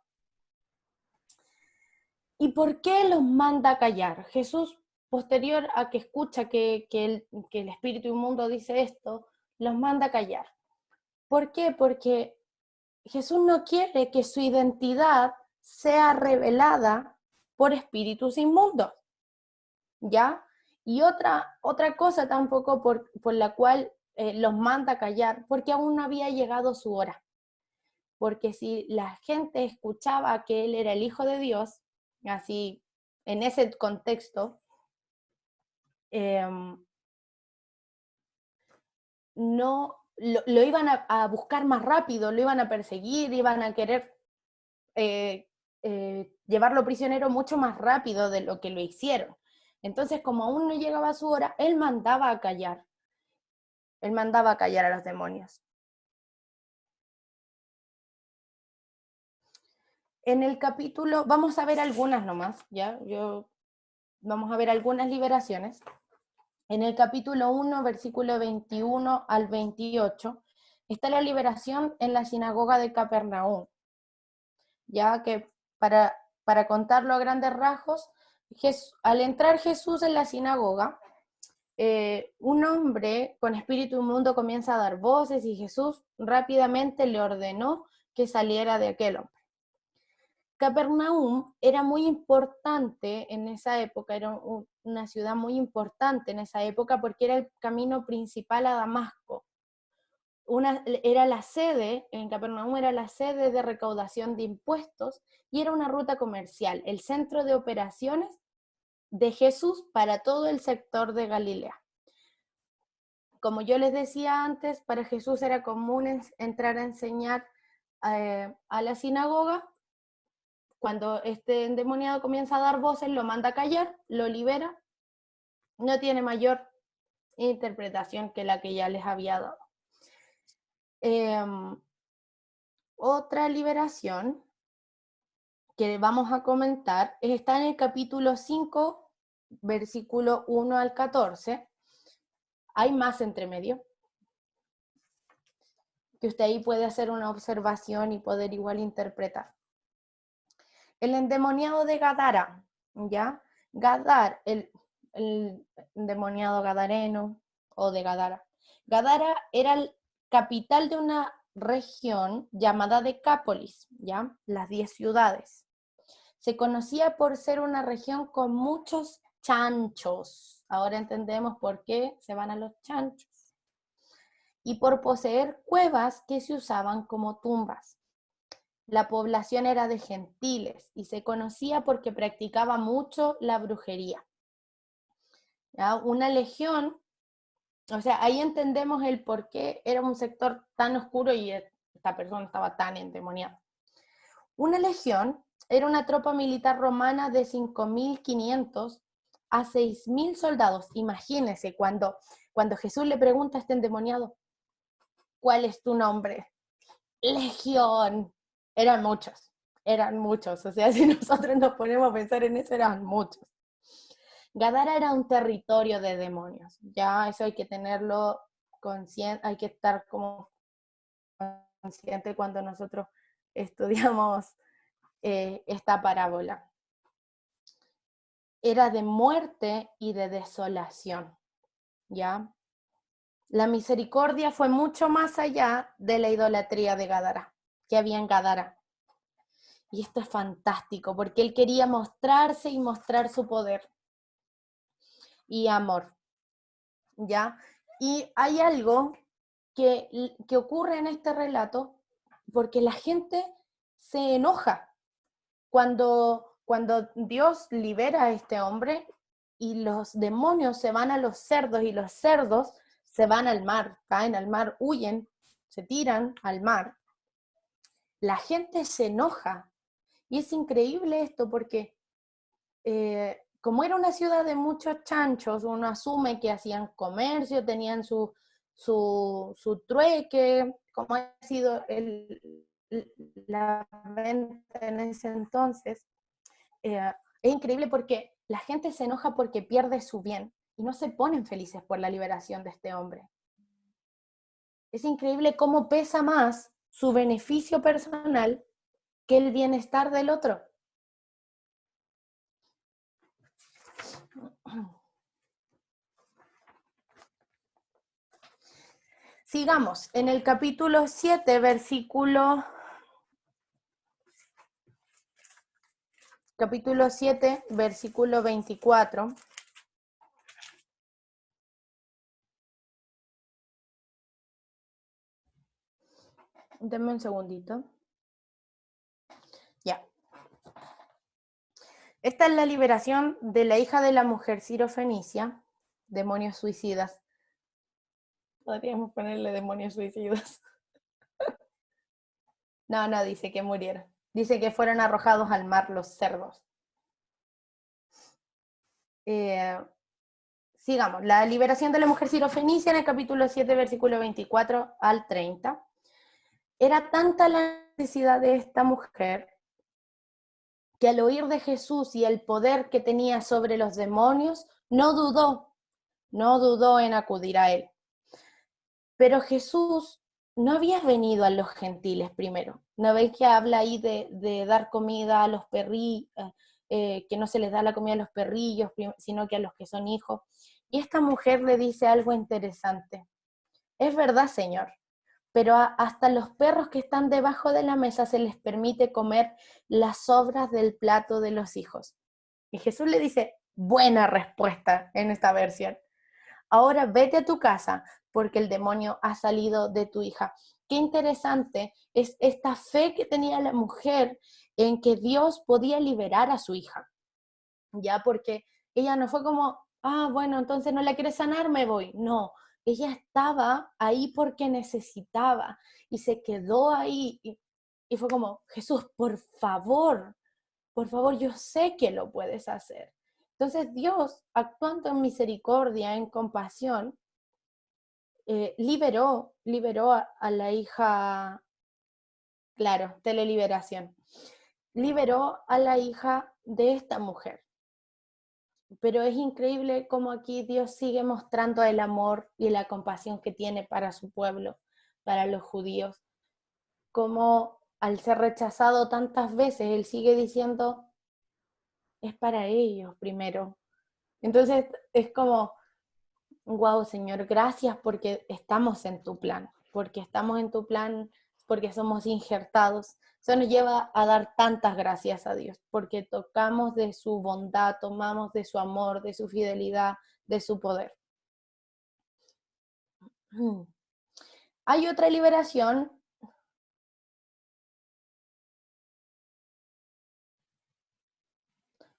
¿Y por qué los manda a callar? Jesús, posterior a que escucha que el espíritu inmundo dice esto, los manda a callar. ¿Por qué? Porque Jesús no quiere que su identidad sea revelada por espíritus inmundos, ¿ya? Y otra cosa tampoco por la cual los manda a callar, porque aún no había llegado su hora. Porque si la gente escuchaba que él era el Hijo de Dios, así, en ese contexto, no lo iban a buscar más rápido, lo iban a perseguir, iban a querer llevarlo prisionero mucho más rápido de lo que lo hicieron. Entonces, como aún no llegaba su hora, él mandaba a callar. Él mandaba a callar a los demonios. En el capítulo, vamos a ver algunas nomás, ¿ya? Vamos a ver algunas liberaciones. En el capítulo 1, versículo 21 al 28, está la liberación en la sinagoga de Capernaum, ya que para contarlo a grandes rasgos, al entrar Jesús en la sinagoga, un hombre con espíritu inmundo comienza a dar voces y Jesús rápidamente le ordenó que saliera de aquel hombre. Capernaum era muy importante en esa época, era una ciudad muy importante en esa época porque era el camino principal a Damasco. Era la sede, en Capernaum era la sede de recaudación de impuestos y era una ruta comercial, el centro de operaciones de Jesús para todo el sector de Galilea. Como yo les decía antes, para Jesús era común entrar a enseñar a la sinagoga. Cuando este endemoniado comienza a dar voces, lo manda a callar, lo libera, no tiene mayor interpretación que la que ya les había dado. Otra liberación que vamos a comentar está en el capítulo 5, versículo 1 al 14. Hay más entre medio, que usted ahí puede hacer una observación y poder igual interpretar. El endemoniado de Gadara, ¿ya? Gadar, el endemoniado gadareno o de Gadara. Gadara era el capital de una región llamada Decápolis, ¿ya? Las 10 ciudades. Se conocía por ser una región con muchos chanchos. Ahora entendemos por qué se van a los chanchos. Y por poseer cuevas que se usaban como tumbas. La población era de gentiles y se conocía porque practicaba mucho la brujería. ¿Ya? Una legión, o sea, ahí entendemos el por qué era un sector tan oscuro y esta persona estaba tan endemoniada. Una legión era una tropa militar romana de 5.500 a 6.000 soldados. Imagínense, cuando Jesús le pregunta a este endemoniado, ¿cuál es tu nombre? Legión. Eran muchos, o sea, si nosotros nos ponemos a pensar en eso, eran muchos. Gadara era un territorio de demonios, ya eso hay que tenerlo consciente, hay que estar como consciente cuando nosotros estudiamos esta parábola. Era de muerte y de desolación, ¿ya? La misericordia fue mucho más allá de la idolatría de Gadara, que había en Gadara. Y esto es fantástico, porque él quería mostrarse y mostrar su poder y amor, ¿ya? Y hay algo que ocurre en este relato, porque la gente se enoja cuando Dios libera a este hombre y los demonios se van a los cerdos y los cerdos se van al mar, caen al mar, huyen, se tiran al mar. La gente se enoja. Y es increíble esto porque como era una ciudad de muchos chanchos, uno asume que hacían comercio, tenían su trueque, como ha sido la venta en ese entonces. Es increíble porque la gente se enoja porque pierde su bien y no se ponen felices por la liberación de este hombre. Es increíble cómo pesa más su beneficio personal que el bienestar del otro. Sigamos, en el capítulo 7, versículo 24. Denme un segundito. Ya. Esta es la liberación de la hija de la mujer sirofenicia, demonios suicidas. Podríamos ponerle demonios suicidas. No, dice que murieron. Dice que fueron arrojados al mar los cerdos. Sigamos. La liberación de la mujer sirofenicia en el capítulo 7, versículo 24 al 30. Era tanta la necesidad de esta mujer que al oír de Jesús y el poder que tenía sobre los demonios, no dudó en acudir a él. Pero Jesús no había venido a los gentiles primero. ¿No veis que habla ahí de dar comida a los perrillos, que no se les da la comida a los perrillos, sino que a los que son hijos? Y esta mujer le dice algo interesante. Es verdad, Señor, pero hasta los perros que están debajo de la mesa se les permite comer las sobras del plato de los hijos. Y Jesús le dice, buena respuesta en esta versión. Ahora vete a tu casa porque el demonio ha salido de tu hija. Qué interesante es esta fe que tenía la mujer en que Dios podía liberar a su hija. Ya, porque ella no fue como, bueno, entonces no la quieres sanar, me voy. No, ella estaba ahí porque necesitaba y se quedó ahí y fue como, Jesús, por favor, yo sé que lo puedes hacer. Entonces Dios, actuando en misericordia, en compasión, liberó a la hija, claro, teleliberación, liberó a la hija de esta mujer. Pero es increíble cómo aquí Dios sigue mostrando el amor y la compasión que tiene para su pueblo, para los judíos. Como al ser rechazado tantas veces, Él sigue diciendo, es para ellos primero. Entonces es como, wow, Señor, gracias porque estamos en tu plan, porque somos injertados. Eso nos lleva a dar tantas gracias a Dios, porque tocamos de su bondad, tomamos de su amor, de su fidelidad, de su poder. Hay otra liberación.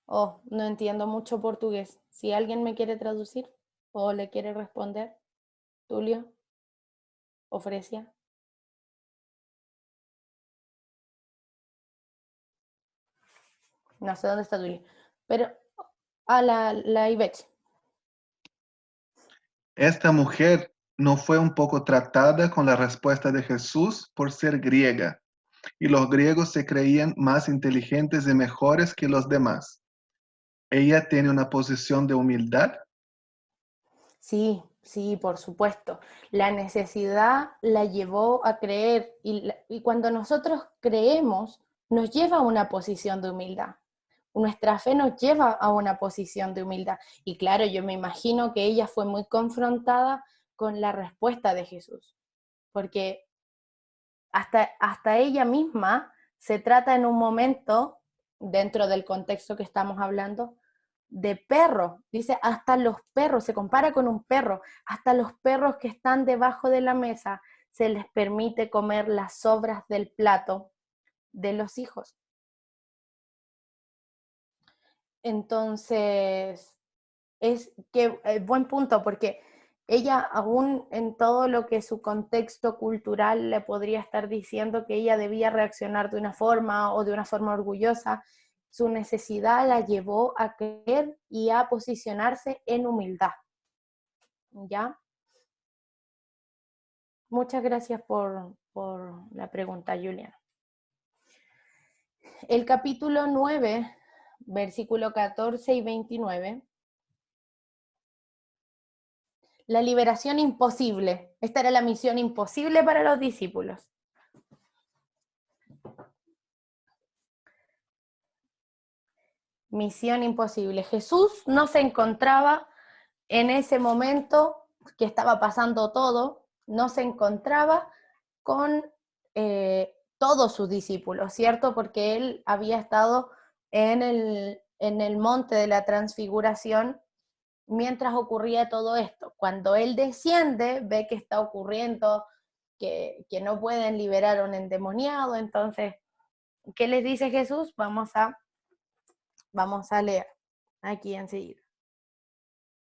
Oh, no entiendo mucho portugués. Si alguien me quiere traducir o le quiere responder, Tulio o Fresia. No sé dónde está Tulio. Pero, la Ivette. Esta mujer no fue un poco tratada con la respuesta de Jesús por ser griega, y los griegos se creían más inteligentes y mejores que los demás. Ella tiene una posición de humildad. Sí, sí, por supuesto. La necesidad la llevó a creer y cuando nosotros creemos nos lleva a una posición de humildad. Nuestra fe nos lleva a una posición de humildad. Y claro, yo me imagino que ella fue muy confrontada con la respuesta de Jesús, porque hasta ella misma se trata en un momento, dentro del contexto que estamos hablando, de perro. Dice, hasta los perros, se compara con un perro, hasta los perros que están debajo de la mesa se les permite comer las sobras del plato de los hijos. Entonces, es que buen punto, porque ella aún en todo lo que su contexto cultural le podría estar diciendo que ella debía reaccionar de una forma o de una forma orgullosa, su necesidad la llevó a creer y a posicionarse en humildad. ¿Ya? Muchas gracias por la pregunta, Juliana. El capítulo 9, versículo 14 y 29. La liberación imposible. Esta era la misión imposible para los discípulos. Misión imposible. Jesús no se encontraba en ese momento que estaba pasando todo, no se encontraba con todos sus discípulos, ¿cierto? Porque él había estado en el monte de la transfiguración mientras ocurría todo esto. Cuando él desciende, ve que está ocurriendo, que no pueden liberar a un endemoniado, entonces, ¿qué les dice Jesús? Vamos a leer aquí enseguida.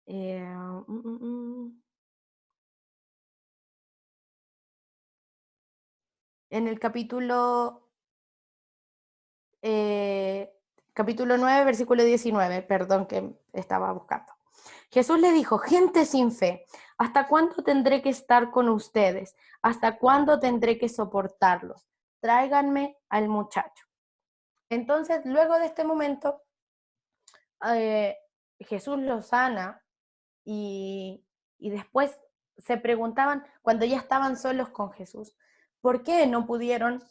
En el capítulo 9, versículo 19, perdón que estaba buscando. Jesús le dijo, gente sin fe, ¿hasta cuándo tendré que estar con ustedes? ¿Hasta cuándo tendré que soportarlos? Tráiganme al muchacho. Entonces, luego de este momento, Jesús los sana y después se preguntaban, cuando ya estaban solos con Jesús, ¿por qué no pudieron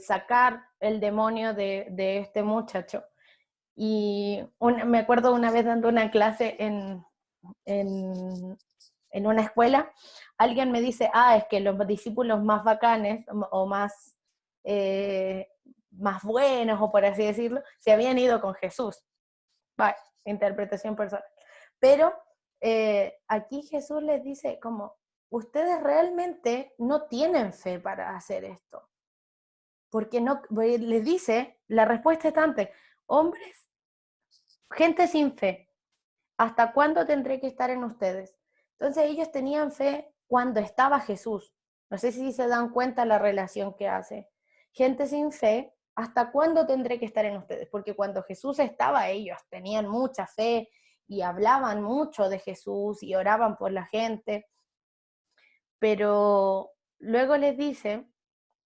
sacar el demonio de este muchacho? Y me acuerdo una vez dando una clase en una escuela, alguien me dice, es que los discípulos más bacanes o más buenos, o por así decirlo, se habían ido con Jesús. Vale, interpretación personal. Pero aquí Jesús les dice como, ustedes realmente no tienen fe para hacer esto. Porque no, les dice, la respuesta es tante, hombres, gente sin fe, ¿hasta cuándo tendré que estar en ustedes? Entonces ellos tenían fe cuando estaba Jesús. No sé si se dan cuenta la relación que hace. Gente sin fe, ¿hasta cuándo tendré que estar en ustedes? Porque cuando Jesús estaba, ellos tenían mucha fe y hablaban mucho de Jesús y oraban por la gente. Pero luego les dice,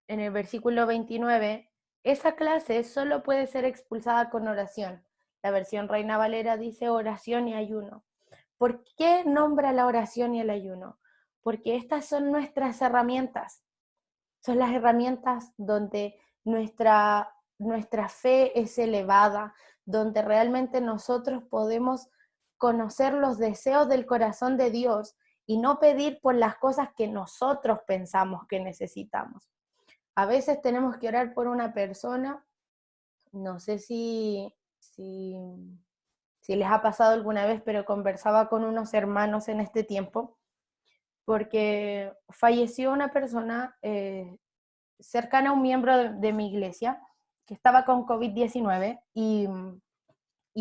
en el versículo 29, esa clase solo puede ser expulsada con oración. La versión Reina Valera dice oración y ayuno. ¿Por qué nombra la oración y el ayuno? Porque estas son nuestras herramientas. Son las herramientas donde nuestra fe es elevada, donde realmente nosotros podemos conocer los deseos del corazón de Dios y no pedir por las cosas que nosotros pensamos que necesitamos. A veces tenemos que orar por una persona, no sé si les ha pasado alguna vez, pero conversaba con unos hermanos en este tiempo, porque falleció una persona cercana a un miembro de mi iglesia, que estaba con COVID-19, y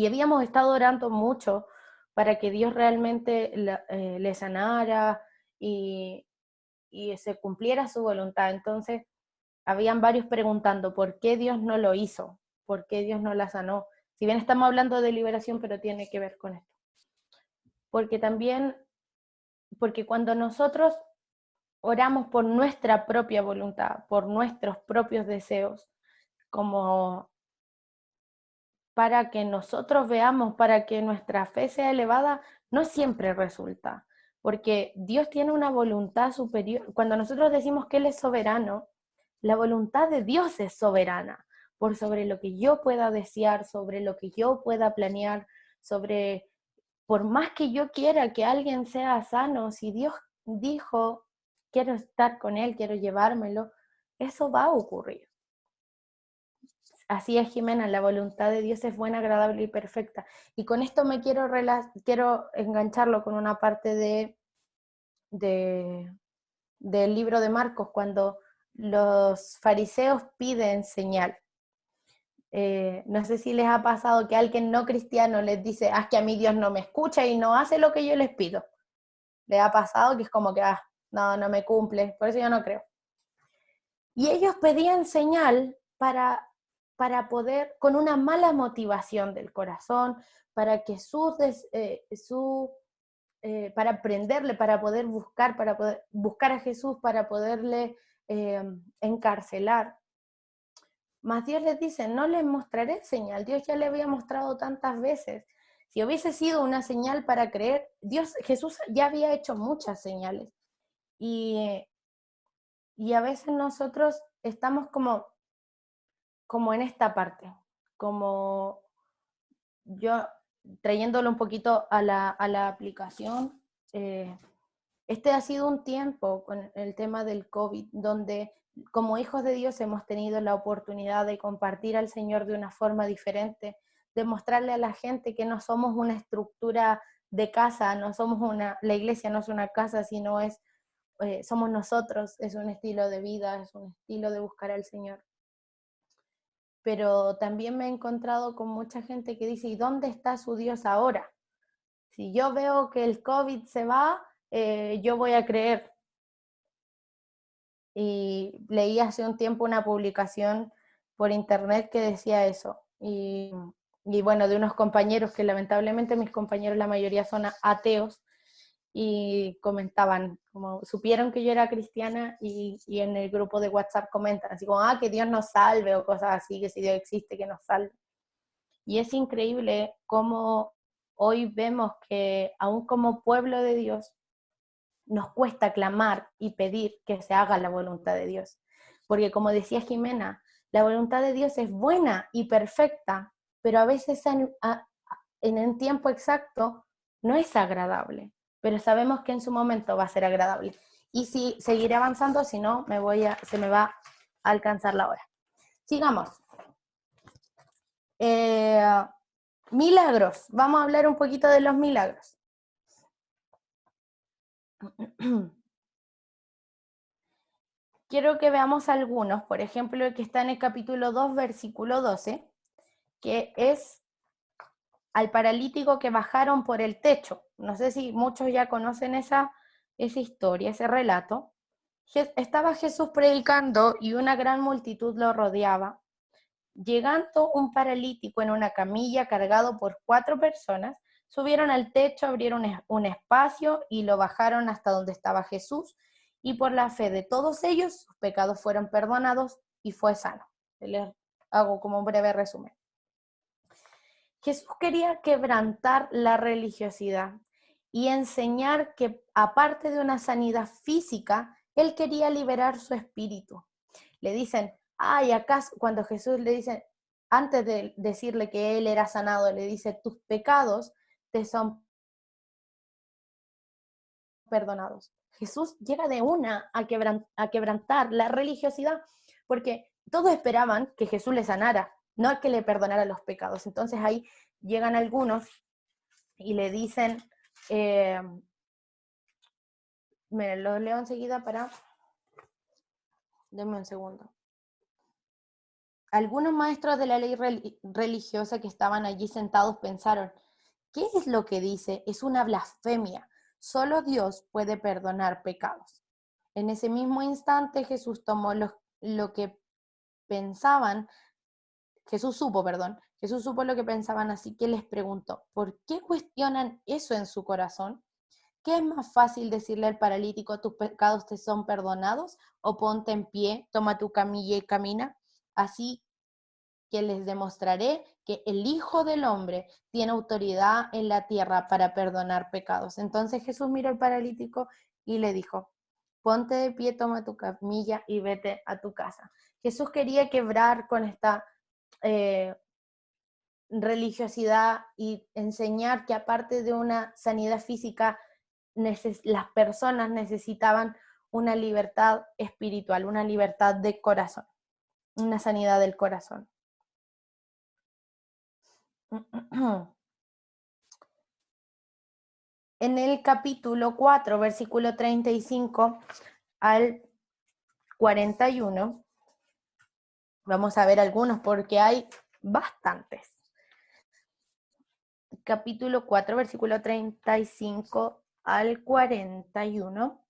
habíamos estado orando mucho para que Dios realmente le sanara y se cumpliera su voluntad. Entonces, habían varios preguntando por qué Dios no lo hizo, por qué Dios no la sanó. Si bien estamos hablando de liberación, pero tiene que ver con esto. Porque cuando nosotros oramos por nuestra propia voluntad, por nuestros propios deseos, como para que nosotros veamos, para que nuestra fe sea elevada, no siempre resulta, porque Dios tiene una voluntad superior. Cuando nosotros decimos que Él es soberano, la voluntad de Dios es soberana, por sobre lo que yo pueda desear, sobre lo que yo pueda planear, por más que yo quiera que alguien sea sano, si Dios dijo, quiero estar con Él, quiero llevármelo, eso va a ocurrir. Así es, Jimena, la voluntad de Dios es buena, agradable y perfecta. Y con esto quiero engancharlo con una parte del libro de Marcos, cuando los fariseos piden señal. No sé si les ha pasado que alguien no cristiano les dice, que a mí Dios no me escucha y no hace lo que yo les pido. ¿Les ha pasado que es como que, no me cumple, por eso yo no creo? Y ellos pedían señal para poder, con una mala motivación del corazón, para que para aprenderle, para poder buscar a Jesús, para poderle encarcelar. Mas Dios les dice, no les mostraré señal, Dios ya le había mostrado tantas veces. Si hubiese sido una señal para creer, Jesús ya había hecho muchas señales. Y a veces nosotros estamos como en esta parte, como yo trayéndolo un poquito a la aplicación. Este ha sido un tiempo con el tema del COVID, donde como hijos de Dios hemos tenido la oportunidad de compartir al Señor de una forma diferente, de mostrarle a la gente que no somos una estructura de casa, la iglesia no es una casa, sino somos nosotros, es un estilo de vida, es un estilo de buscar al Señor. Pero también me he encontrado con mucha gente que dice, ¿y dónde está su Dios ahora? Si yo veo que el COVID se va, yo voy a creer. Y leí hace un tiempo una publicación por internet que decía eso. Y bueno, de unos compañeros que lamentablemente mis compañeros la mayoría son ateos, y comentaban, como supieron que yo era cristiana y en el grupo de WhatsApp comentan, así como, que Dios nos salve o cosas así, que si Dios existe, que nos salve. Y es increíble cómo hoy vemos que aún como pueblo de Dios nos cuesta clamar y pedir que se haga la voluntad de Dios. Porque como decía Jimena, la voluntad de Dios es buena y perfecta, pero a veces en el tiempo exacto no es agradable, pero sabemos que en su momento va a ser agradable. Y si seguiré avanzando, si no, se me va a alcanzar la hora. Sigamos. Milagros. Vamos a hablar un poquito de los milagros. Quiero que veamos algunos, por ejemplo, el que está en el capítulo 2, versículo 12, que es al paralítico que bajaron por el techo. No sé si muchos ya conocen esa historia, ese relato. Estaba Jesús predicando y una gran multitud lo rodeaba. Llegando un paralítico en una camilla cargado por 4 personas, subieron al techo, abrieron un espacio y lo bajaron hasta donde estaba Jesús, y por la fe de todos ellos, sus pecados fueron perdonados y fue sano. Les hago como un breve resumen. Jesús quería quebrantar la religiosidad y enseñar que, aparte de una sanidad física, él quería liberar su espíritu. Le dicen, ay, ¿acaso? Cuando Jesús le dice, antes de decirle que él era sanado, le dice, tus pecados te son perdonados. Jesús llega de una a quebrantar la religiosidad, porque todos esperaban que Jesús le sanara, no que le perdonara los pecados. Entonces ahí llegan algunos y le dicen, miren, lo leo enseguida denme un segundo. Algunos maestros de la ley religiosa que estaban allí sentados pensaron, ¿qué es lo que dice? Es una blasfemia. Solo Dios puede perdonar pecados. En ese mismo instante Jesús tomó lo que pensaban, Jesús supo lo que pensaban, así que les preguntó, ¿por qué cuestionan eso en su corazón? ¿Qué es más fácil decirle al paralítico, tus pecados te son perdonados? ¿O ponte en pie, toma tu camilla y camina? Así que les demostraré que el Hijo del Hombre tiene autoridad en la tierra para perdonar pecados. Entonces Jesús miró al paralítico y le dijo, ponte de pie, toma tu camilla y vete a tu casa. Jesús quería quebrar con esta religiosidad y enseñar que, aparte de una sanidad física, las personas necesitaban una libertad espiritual, una libertad de corazón, una sanidad del corazón. En el capítulo 4, versículo 35 al 41, vamos a ver algunos porque hay bastantes. Capítulo 4, versículo 35 al 41,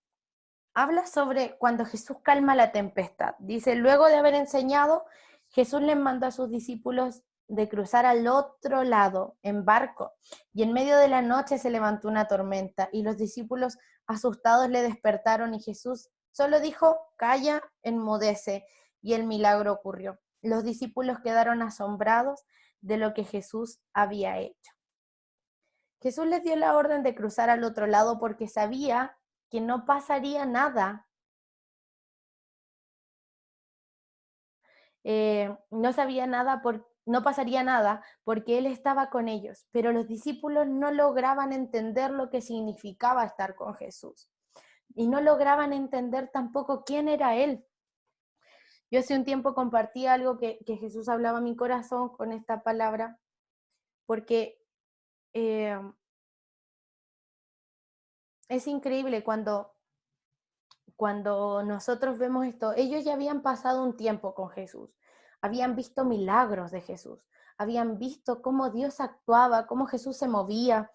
habla sobre cuando Jesús calma la tempestad. Dice, luego de haber enseñado, Jesús les mandó a sus discípulos de cruzar al otro lado en barco, y en medio de la noche se levantó una tormenta, y los discípulos asustados le despertaron, y Jesús solo dijo, calla, enmudece, y el milagro ocurrió. Los discípulos quedaron asombrados de lo que Jesús había hecho. Jesús les dio la orden de cruzar al otro lado porque sabía que no pasaría nada. No pasaría nada porque Él estaba con ellos, pero los discípulos no lograban entender lo que significaba estar con Jesús y no lograban entender tampoco quién era Él. Yo hace un tiempo compartí algo que Jesús hablaba a mi corazón con esta palabra, porque es increíble cuando nosotros vemos esto. Ellos ya habían pasado un tiempo con Jesús, habían visto milagros de Jesús, habían visto cómo Dios actuaba, cómo Jesús se movía,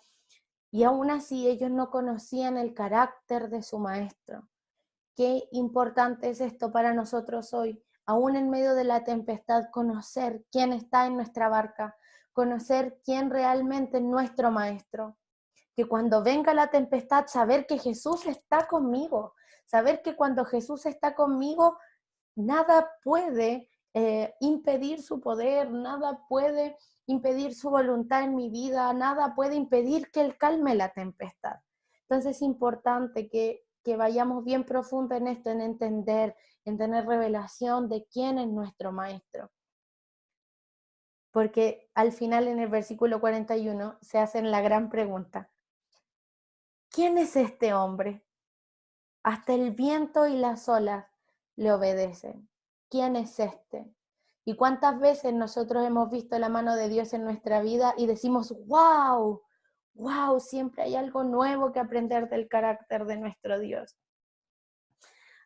y aún así ellos no conocían el carácter de su maestro. Qué importante es esto para nosotros hoy, aún en medio de la tempestad, conocer quién está en nuestra barca, conocer quién realmente es nuestro maestro. Que cuando venga la tempestad, saber que Jesús está conmigo, saber que cuando Jesús está conmigo, nada puede impedir su poder, nada puede impedir su voluntad en mi vida, nada puede impedir que Él calme la tempestad. Entonces es importante que vayamos bien profundo en esto, en entender, en tener revelación de quién es nuestro Maestro. porque al final en el versículo 41 se hacen la gran pregunta: ¿quién es este hombre? Hasta el viento y las olas le obedecen. ¿Quién es este? ¿Y cuántas veces nosotros hemos visto la mano de Dios en nuestra vida y decimos, wow, wow, siempre hay algo nuevo que aprender del carácter de nuestro Dios?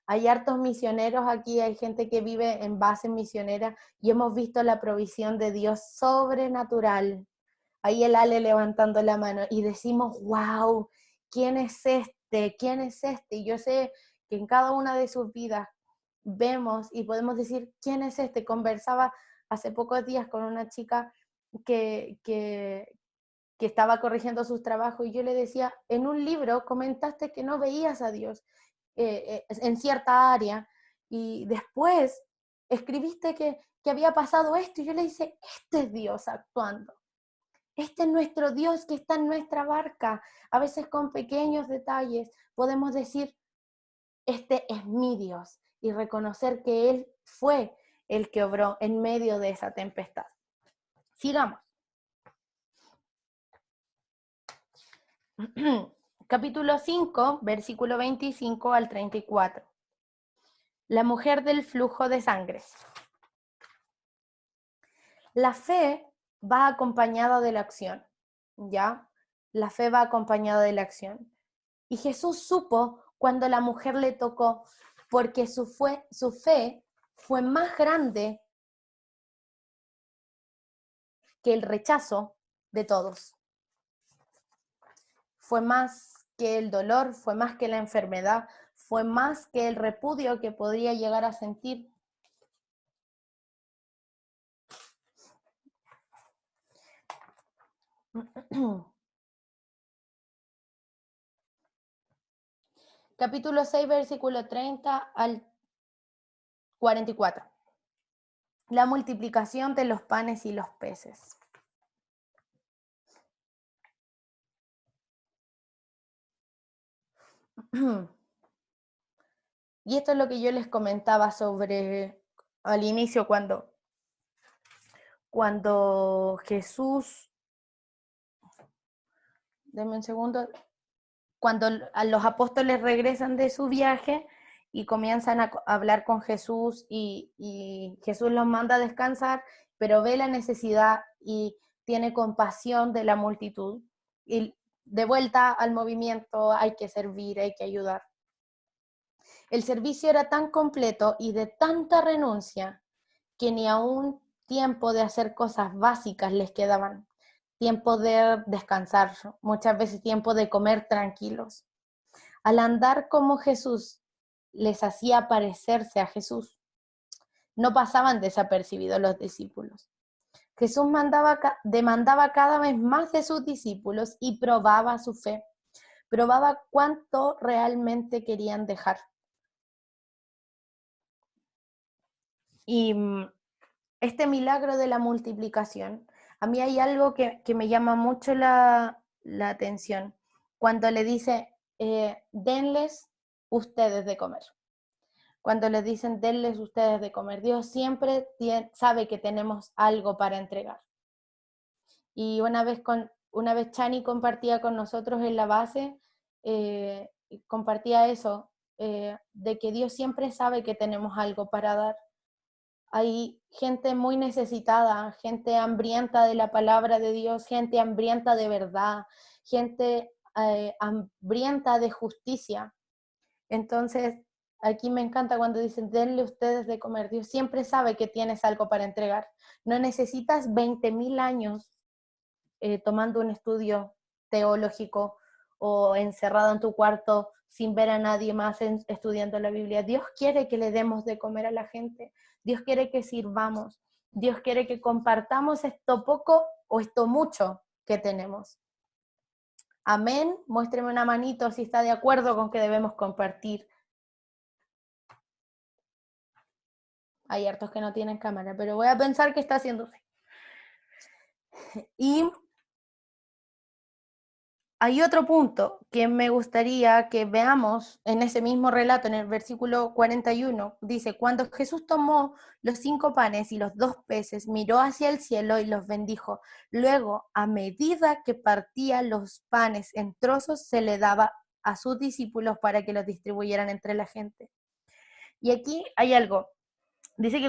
Hay hartos misioneros aquí, hay gente que vive en base misionera y hemos visto la provisión de Dios sobrenatural. Ahí el Ale levantando la mano y decimos, wow, ¿quién es este? ¿Quién es este? Y yo sé que en cada una de sus vidas vemos y podemos decir, ¿quién es este? Conversaba hace pocos días con una chica que estaba corrigiendo sus trabajos y yo le decía, en un libro comentaste que no veías a Dios en cierta área y después escribiste que había pasado esto y yo le dije, este es Dios actuando. Este es nuestro Dios que está en nuestra barca. A veces con pequeños detalles podemos decir, este es mi Dios, y reconocer que Él fue el que obró en medio de esa tempestad. Sigamos. Capítulo 5, versículo 25 al 34. La mujer del flujo de sangre. La fe va acompañada de la acción, ¿ya? La fe va acompañada de la acción. Y Jesús supo cuando la mujer le tocó, porque su fe fue más grande que el rechazo de todos. Fue más que el dolor, fue más que la enfermedad, fue más que el repudio que podría llegar a sentir. Capítulo 6, versículo 30 al 44. La multiplicación de los panes y los peces. Y esto es lo que yo les comentaba sobre al inicio cuando Jesús, denme un segundo, cuando los apóstoles regresan de su viaje y comienzan a hablar con Jesús y Jesús los manda a descansar, pero ve la necesidad y tiene compasión de la multitud. Y de vuelta al movimiento hay que servir, hay que ayudar. El servicio era tan completo y de tanta renuncia que ni aún tiempo de hacer cosas básicas les quedaban. Tiempo de descansar, muchas veces tiempo de comer tranquilos. Al andar como Jesús les hacía parecerse a Jesús, no pasaban desapercibidos los discípulos. Jesús demandaba cada vez más de sus discípulos y probaba su fe, probaba cuánto realmente querían dejar. Y este milagro de la multiplicación, a mí hay algo que me llama mucho la atención, cuando le dice, denles ustedes de comer. Cuando les dicen, denles ustedes de comer. Dios siempre sabe que tenemos algo para entregar. Y una vez Chani compartía con nosotros en la base, compartía eso, de que Dios siempre sabe que tenemos algo para dar. Hay gente muy necesitada, gente hambrienta de la palabra de Dios, gente hambrienta de verdad, gente hambrienta de justicia. Entonces, aquí me encanta cuando dicen, denle ustedes de comer. Dios siempre sabe que tienes algo para entregar. No necesitas 20,000 años tomando un estudio teológico o encerrado en tu cuarto sin ver a nadie más estudiando la Biblia. Dios quiere que le demos de comer a la gente. Dios quiere que sirvamos. Dios quiere que compartamos esto poco o esto mucho que tenemos. Amén. Muéstreme una manito si está de acuerdo con que debemos compartir. Hay hartos que no tienen cámara, pero voy a pensar que está haciéndose. Y hay otro punto que me gustaría que veamos en ese mismo relato, en el versículo 41. Dice, cuando Jesús tomó los 5 panes y los 2 peces, miró hacia el cielo y los bendijo. Luego, a medida que partía los panes en trozos, se le daba a sus discípulos para que los distribuyeran entre la gente. Y aquí hay algo. Dice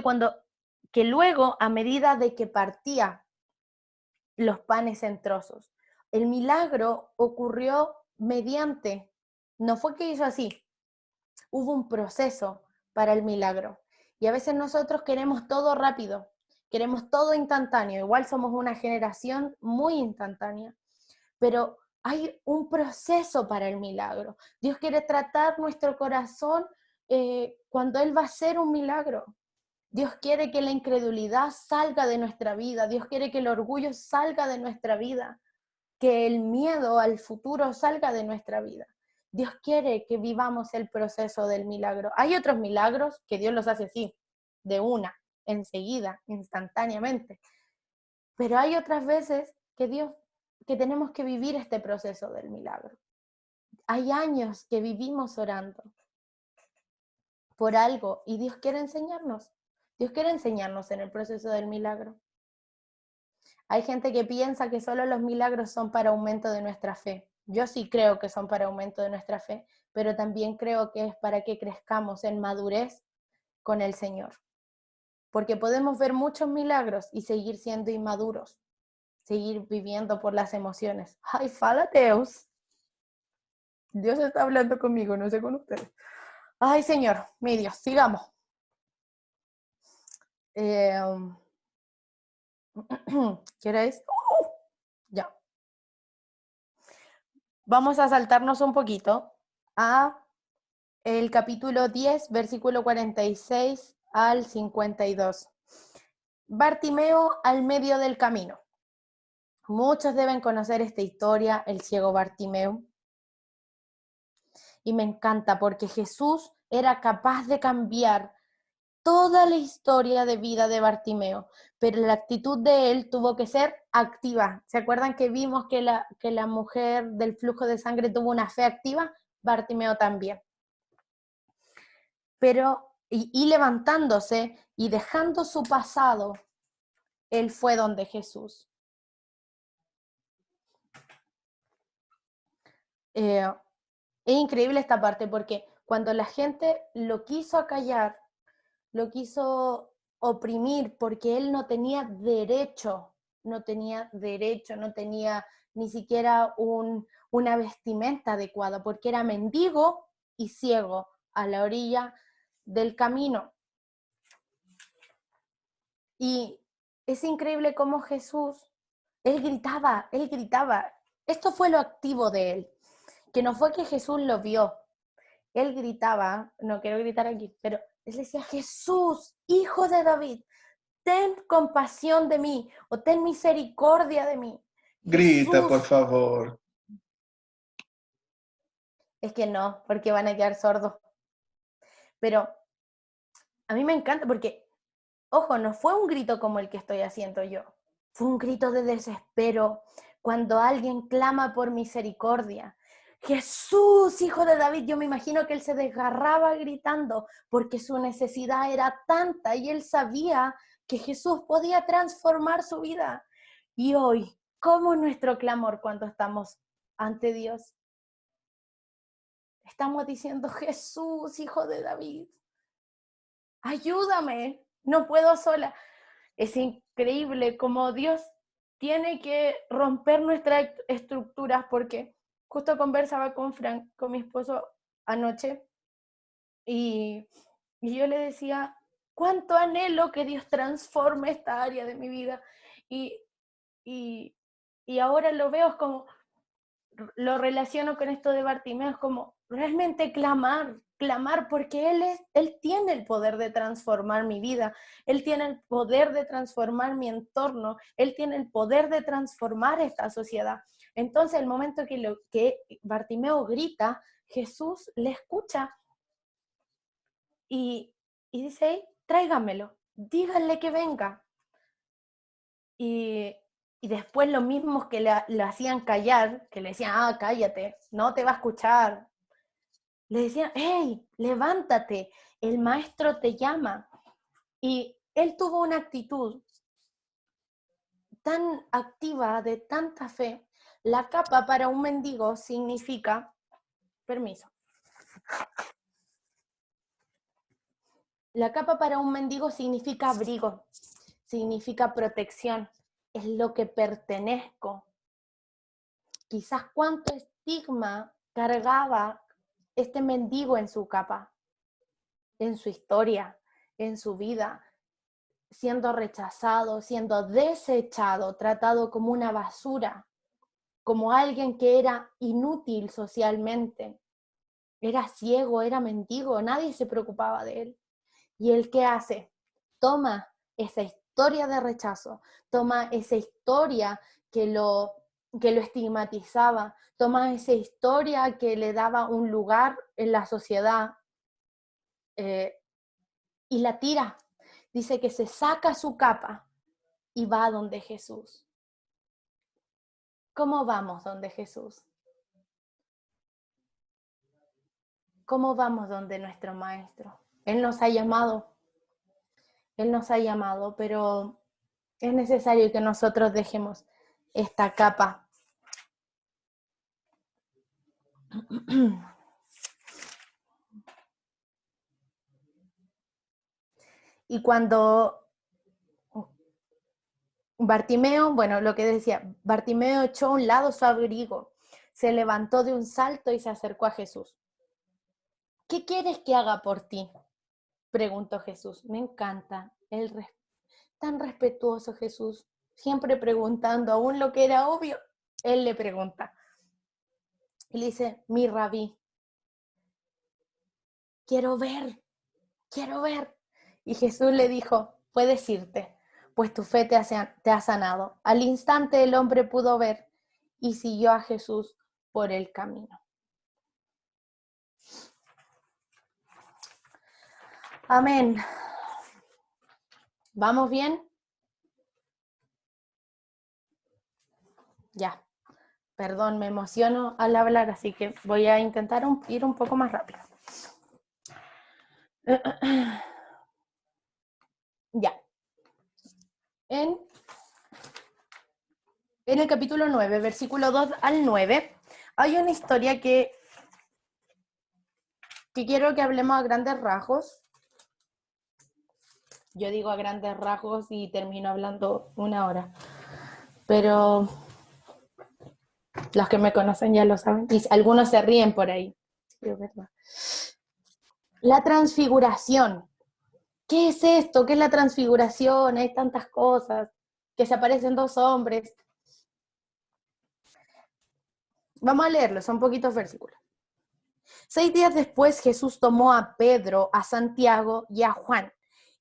que luego, a medida de que partía los panes en trozos, el milagro ocurrió mediante, no fue que hizo así, hubo un proceso para el milagro. Y a veces nosotros queremos todo rápido, queremos todo instantáneo, igual somos una generación muy instantánea, pero hay un proceso para el milagro. Dios quiere tratar nuestro corazón cuando Él va a hacer un milagro. Dios quiere que la incredulidad salga de nuestra vida, Dios quiere que el orgullo salga de nuestra vida, que el miedo al futuro salga de nuestra vida. Dios quiere que vivamos el proceso del milagro. Hay otros milagros que Dios los hace así, de una, enseguida, instantáneamente. Pero hay otras veces que tenemos que vivir este proceso del milagro. Hay años que vivimos orando por algo y Dios quiere enseñarnos. Dios quiere enseñarnos en el proceso del milagro. Hay gente que piensa que solo los milagros son para aumento de nuestra fe. Yo sí creo que son para aumento de nuestra fe, pero también creo que es para que crezcamos en madurez con el Señor. Porque podemos ver muchos milagros y seguir siendo inmaduros, seguir viviendo por las emociones. ¡Ay, fala Deus! Dios está hablando conmigo, no sé con ustedes. ¡Ay, Señor! Mi Dios, sigamos. ¿Qué hora es? Ya. Vamos a saltarnos un poquito a el capítulo 10, versículo 46 al 52. Bartimeo al medio del camino. Muchos deben conocer esta historia, el ciego Bartimeo. Y me encanta porque Jesús era capaz de cambiar toda la historia de vida de Bartimeo, pero la actitud de él tuvo que ser activa. ¿Se acuerdan que vimos que la mujer del flujo de sangre tuvo una fe activa? Bartimeo también. Pero, y levantándose y dejando su pasado, él fue donde Jesús. Es increíble esta parte porque cuando la gente lo quiso acallar, lo quiso oprimir porque él no tenía derecho, no tenía ni siquiera una vestimenta adecuada, porque era mendigo y ciego a la orilla del camino. Y es increíble cómo Jesús, él gritaba. Esto fue lo activo de él, que no fue que Jesús lo vio. Él gritaba, no quiero gritar aquí, pero él decía, Jesús, hijo de David, ten compasión de mí, o ten misericordia de mí. Grita, Jesús. por favor. Es que no, porque van a quedar sordos. Pero a mí me encanta porque, ojo, no fue un grito como el que estoy haciendo yo. Fue un grito de desespero cuando alguien clama por misericordia. Jesús, hijo de David, yo me imagino que él se desgarraba gritando porque su necesidad era tanta y él sabía que Jesús podía transformar su vida. Y hoy, ¿cómo es nuestro clamor cuando estamos ante Dios? Estamos diciendo, Jesús, hijo de David, ayúdame, no puedo sola. Es increíble cómo Dios tiene que romper nuestras estructuras, porque justo conversaba con Frank, con mi esposo, anoche, y yo le decía, cuánto anhelo que Dios transforme esta área de mi vida, y, y, y ahora lo veo, es como, lo relaciono con esto de Bartimeo, es como realmente clamar porque Él tiene el poder de transformar mi vida, Él tiene el poder de transformar mi entorno, Él tiene el poder de transformar esta sociedad. Entonces, el momento que Bartimeo grita, Jesús le escucha y dice, hey, tráigamelo, díganle que venga. Y Y después los mismos que lo hacían callar, que le decían, cállate, no te va a escuchar, le decían, hey, levántate, el maestro te llama. Y él tuvo una actitud tan activa, de tanta fe. La capa para un mendigo significa, permiso, la capa para un mendigo significa abrigo, significa protección, es lo que pertenezco. Quizás cuánto estigma cargaba este mendigo en su capa, en su historia, en su vida, siendo rechazado, siendo desechado, tratado como una basura, como alguien que era inútil socialmente. Era ciego, era mendigo, nadie se preocupaba de él. ¿Y él qué hace? Toma esa historia de rechazo, toma esa historia que lo estigmatizaba, toma esa historia que le daba un lugar en la sociedad y la tira. Dice que se saca su capa y va donde Jesús. ¿Cómo vamos donde Jesús? ¿Cómo vamos donde nuestro Maestro? Él nos ha llamado, pero es necesario que nosotros dejemos esta capa. Y cuando Bartimeo, bueno, lo que decía, Bartimeo echó a un lado su abrigo, se levantó de un salto y se acercó a Jesús. ¿Qué quieres que haga por ti? Preguntó Jesús. Me encanta, tan respetuoso Jesús, siempre preguntando, aún lo que era obvio, él le pregunta. Y le dice, mi rabí, quiero ver. Y Jesús le dijo, puedes irte, pues tu fe te ha sanado. Al instante el hombre pudo ver y siguió a Jesús por el camino. Amén. ¿Vamos bien? Ya. Perdón, me emociono al hablar, así que voy a intentar ir un poco más rápido. Ya. En el capítulo 9, versículo 2 al 9, hay una historia que quiero que hablemos a grandes rasgos. Yo digo a grandes rasgos y termino hablando 1 hora. Pero los que me conocen ya lo saben. Y algunos se ríen por ahí. Sí, es verdad. La transfiguración. ¿Qué es esto? ¿Qué es la transfiguración? Hay tantas cosas. Que se aparecen 2 hombres. Vamos a leerlo, son poquitos versículos. 6 días después Jesús tomó a Pedro, a Santiago y a Juan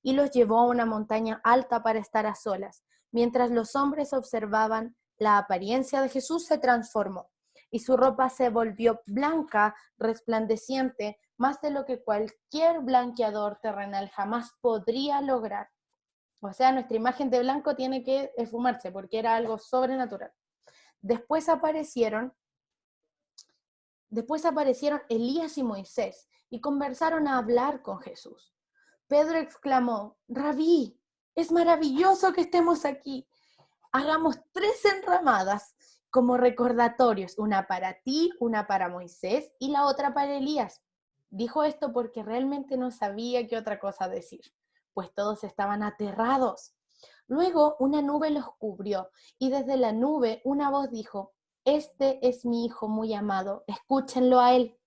y los llevó a una montaña alta para estar a solas. Mientras los hombres observaban, la apariencia de Jesús se transformó y su ropa se volvió blanca, resplandeciente, más de lo que cualquier blanqueador terrenal jamás podría lograr. O sea, nuestra imagen de blanco tiene que esfumarse porque era algo sobrenatural. Después aparecieron Elías y Moisés y comenzaron a hablar con Jesús. Pedro exclamó, Rabí, es maravilloso que estemos aquí. Hagamos 3 enramadas como recordatorios, una para ti, una para Moisés y la otra para Elías. Dijo esto porque realmente no sabía qué otra cosa decir, pues todos estaban aterrados. Luego una nube los cubrió y desde la nube una voz dijo, este es mi hijo muy amado, escúchenlo a él.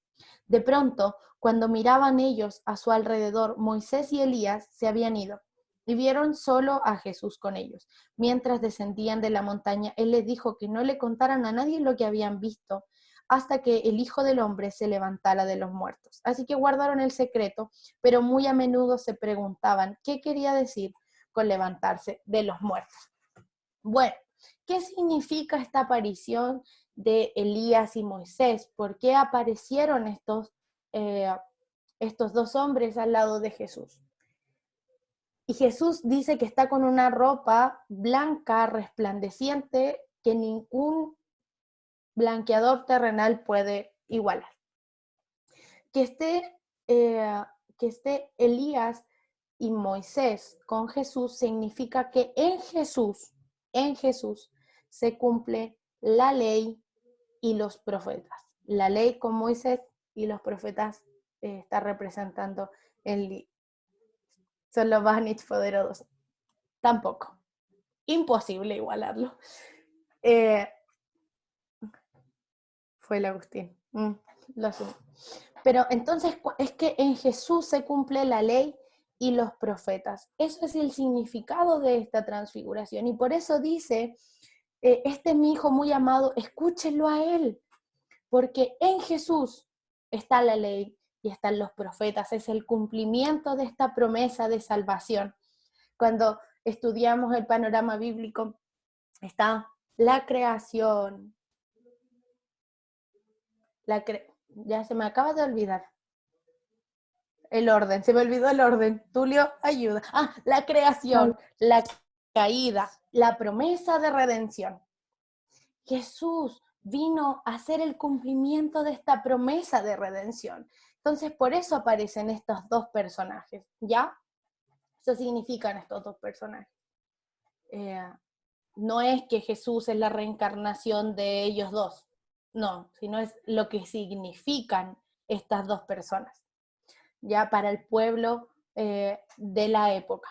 De pronto, cuando miraban ellos a su alrededor, Moisés y Elías se habían ido y vieron solo a Jesús con ellos. Mientras descendían de la montaña, él les dijo que no le contaran a nadie lo que habían visto hasta que el Hijo del Hombre se levantara de los muertos. Así que guardaron el secreto, pero muy a menudo se preguntaban qué quería decir con levantarse de los muertos. Bueno, ¿qué significa esta aparición de Elías y Moisés? ¿Por qué aparecieron estos 2 hombres al lado de Jesús? Y Jesús dice que está con una ropa blanca, resplandeciente, que ningún blanqueador terrenal puede igualar. Que esté Elías y Moisés con Jesús significa que en Jesús se cumple la ley y los profetas. La ley con Moisés y los profetas está representando son los Banich poderosos. Tampoco. Imposible igualarlo. Fue el Agustín. Lo asumo. Pero entonces es que en Jesús se cumple la ley y los profetas. Eso es el significado de esta transfiguración. Y por eso dice, este es mi hijo muy amado, escúchenlo a él. Porque en Jesús está la ley y están los profetas. Es el cumplimiento de esta promesa de salvación. Cuando estudiamos el panorama bíblico, está la creación. Ya se me acaba de olvidar. El orden, se me olvidó el orden. Tulio, ayuda. La creación, la caída, la promesa de redención. Jesús vino a hacer el cumplimiento de esta promesa de redención. Entonces, por eso aparecen estos dos personajes, ¿ya? Eso significan estos dos personajes. No es que Jesús es la reencarnación de ellos dos, no, sino es lo que significan estas dos personas, ya para el pueblo de la época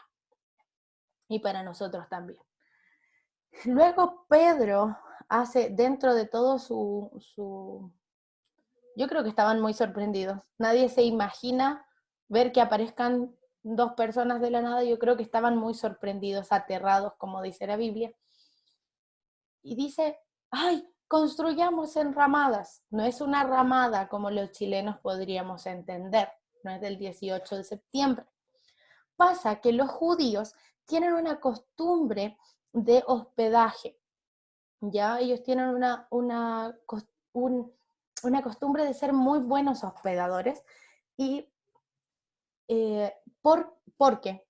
y para nosotros también. Luego Pedro hace dentro de todo yo creo que estaban muy sorprendidos. Nadie se imagina ver que aparezcan dos personas de la nada. Yo creo que estaban muy sorprendidos, aterrados, como dice la Biblia. Y dice, ¡ay! Construyamos enramadas. No es una ramada como los chilenos podríamos entender. No es del 18 de septiembre. Pasa que los judíos tienen una costumbre de hospedaje. Ya ellos tienen una costumbre de ser muy buenos hospedadores y porque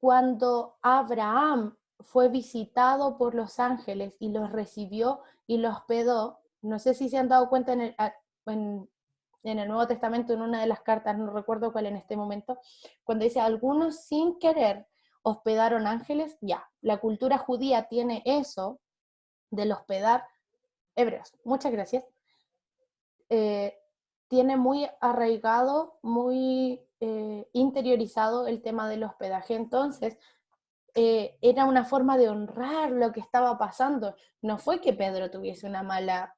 cuando Abraham fue visitado por los ángeles y los recibió y los hospedó, no sé si se han dado cuenta en el Nuevo Testamento, en una de las cartas, no recuerdo cuál en este momento, cuando dice, algunos sin querer hospedaron ángeles, ya, la cultura judía tiene eso del hospedar hebreos. Muchas gracias. Tiene muy arraigado, muy interiorizado el tema del hospedaje. Entonces, era una forma de honrar lo que estaba pasando. No fue que Pedro tuviese una mala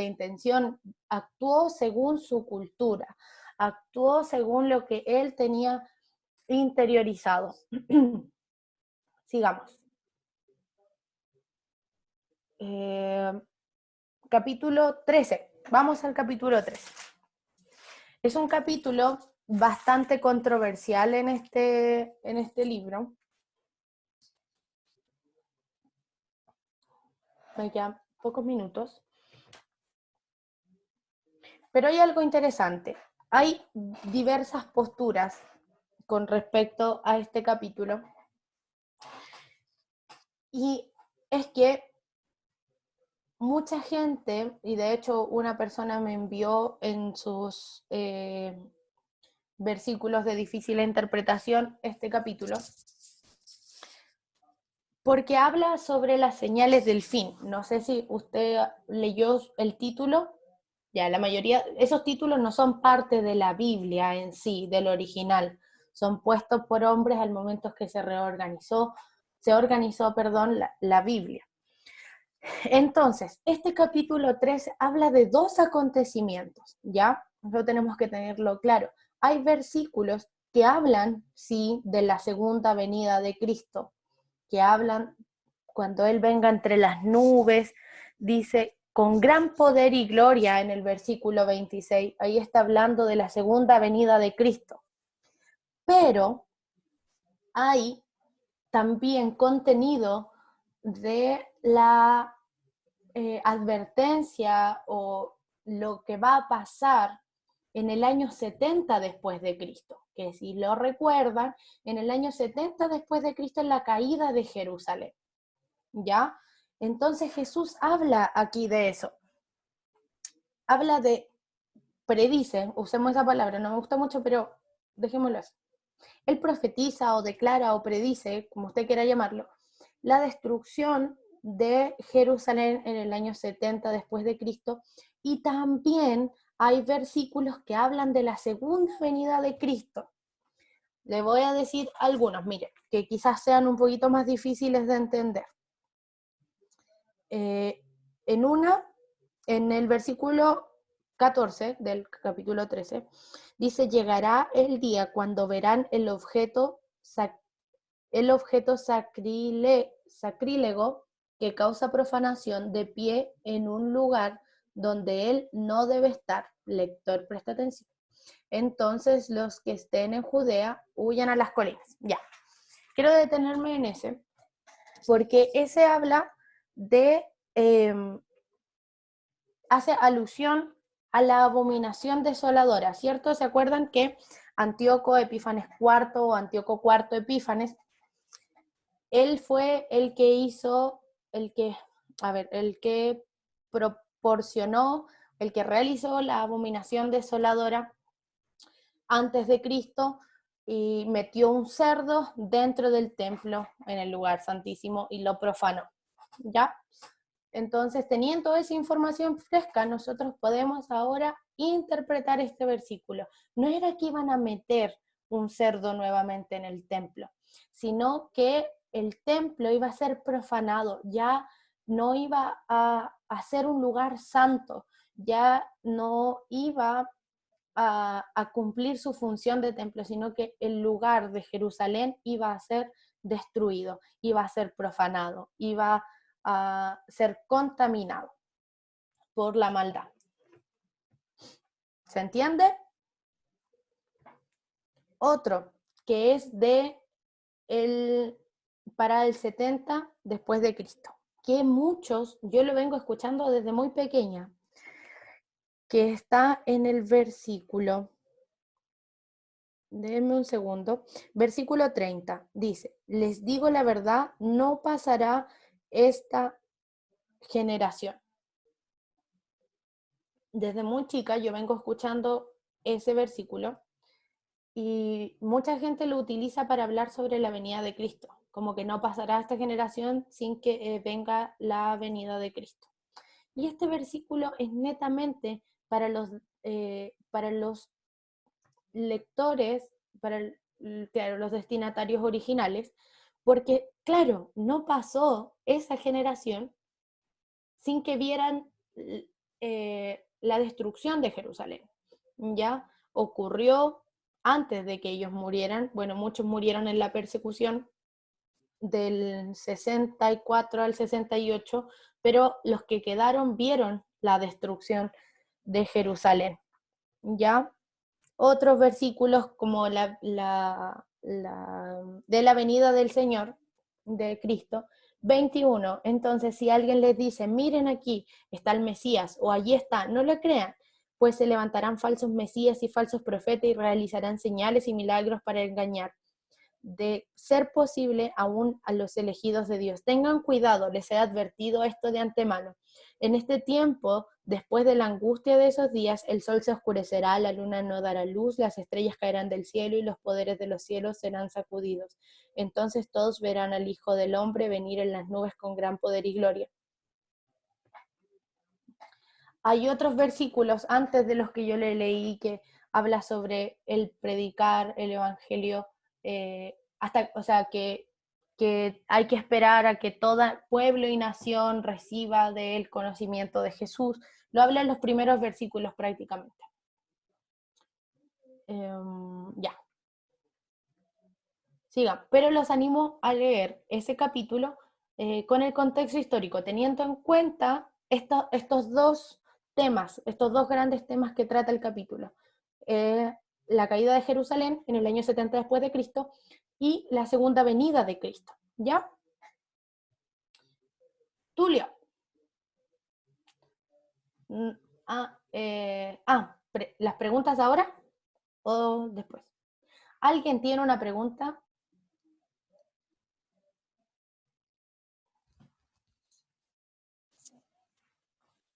intención, actuó según su cultura, actuó según lo que él tenía interiorizado. Sigamos. Capítulo 13. Vamos al capítulo 13. Es un capítulo bastante controversial en este libro. Me quedan pocos minutos. Pero hay algo interesante. Hay diversas posturas con respecto a este capítulo. Y es que mucha gente, y de hecho una persona me envió en sus versículos de difícil interpretación este capítulo, porque habla sobre las señales del fin. No sé si usted leyó el título. Ya, la mayoría, esos títulos no son parte de la Biblia en sí, del original. Son puestos por hombres al momento que se organizó la Biblia. Entonces, este capítulo 3 habla de dos acontecimientos, ¿ya? Eso tenemos que tenerlo claro. Hay versículos que hablan, sí, de la segunda venida de Cristo, que hablan cuando Él venga entre las nubes, dice, con gran poder y gloria en el versículo 26, ahí está hablando de la segunda venida de Cristo. Pero hay también contenido de la advertencia o lo que va a pasar en el año 70 después de Cristo, que si lo recuerdan, en el año 70 después de Cristo es la caída de Jerusalén, ¿ya? Entonces Jesús habla aquí de eso, habla de, predice, usemos esa palabra, no me gusta mucho, pero dejémoslo así. Él profetiza o declara o predice, como usted quiera llamarlo, la destrucción de Jerusalén en el año 70 después de Cristo, y también hay versículos que hablan de la segunda venida de Cristo. Le voy a decir algunos, mire, que quizás sean un poquito más difíciles de entender. En el versículo 14 del capítulo 13, dice, llegará el día cuando verán el objeto sacrílego que causa profanación de pie en un lugar donde él no debe estar. Lector, presta atención. Entonces los que estén en Judea huyan a las colinas. Ya, quiero detenerme en ese, porque ese habla de, hace alusión a la abominación desoladora, ¿cierto? ¿Se acuerdan que Antíoco Epífanes IV o Antíoco IV Epífanes, él fue el que hizo, el que proporcionó, el que realizó la abominación desoladora antes de Cristo y metió un cerdo dentro del templo en el lugar santísimo y lo profanó, ¿ya? Entonces, teniendo esa información fresca, nosotros podemos ahora interpretar este versículo. No era que iban a meter un cerdo nuevamente en el templo, sino que el templo iba a ser profanado, ya no iba a ser un lugar santo, ya no iba a cumplir su función de templo, sino que el lugar de Jerusalén iba a ser destruido, iba a ser profanado, iba a ser contaminado por la maldad. ¿Se entiende? Otro que es para el 70 después de Cristo, que muchos, yo lo vengo escuchando desde muy pequeña, que está en el versículo, denme un segundo, versículo 30, dice, les digo la verdad, no pasará esta generación. Desde muy chica yo vengo escuchando ese versículo y mucha gente lo utiliza para hablar sobre la venida de Cristo, como que no pasará esta generación sin que venga la venida de Cristo. Y este versículo es netamente para los lectores, claro, los destinatarios originales, porque, claro, no pasó esa generación sin que vieran la destrucción de Jerusalén. Ya ocurrió antes de que ellos murieran, bueno, muchos murieron en la persecución del 64 al 68, pero los que quedaron vieron la destrucción de Jerusalén. ¿Ya? Otros versículos como de la venida del Señor, de Cristo, 21. Entonces, si alguien les dice, miren aquí, está el Mesías, o allí está, no lo crean, pues se levantarán falsos mesías y falsos profetas y realizarán señales y milagros para engañar, de ser posible aún a los elegidos de Dios. Tengan cuidado, les he advertido esto de antemano. En este tiempo, después de la angustia de esos días, el sol se oscurecerá, la luna no dará luz, las estrellas caerán del cielo y los poderes de los cielos serán sacudidos. Entonces todos verán al Hijo del Hombre venir en las nubes con gran poder y gloria. Hay otros versículos antes de los que yo le leí que habla sobre el predicar el evangelio, o sea, que hay que esperar a que todo pueblo y nación reciba del conocimiento de Jesús. Lo habla en los primeros versículos prácticamente. Ya. Sigan, pero los animo a leer ese capítulo con el contexto histórico, teniendo en cuenta estos dos temas, estos dos grandes temas que trata el capítulo. La caída de Jerusalén en el año 70 después de Cristo y la segunda venida de Cristo. ¿Ya? Tulio. ¿Las preguntas ahora o después? ¿Alguien tiene una pregunta?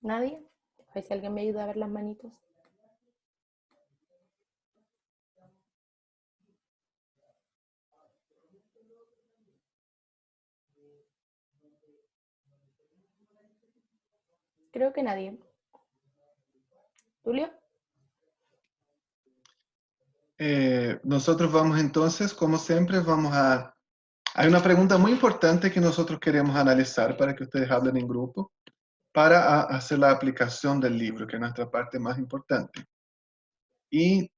¿Nadie? A ver si alguien me ayuda a ver las manitos. Creo que nadie. ¿Tulio? Nosotros vamos entonces, como siempre, Hay una pregunta muy importante que nosotros queremos analizar para que ustedes hablen en grupo, para hacer la aplicación del libro, que es nuestra parte más importante. Y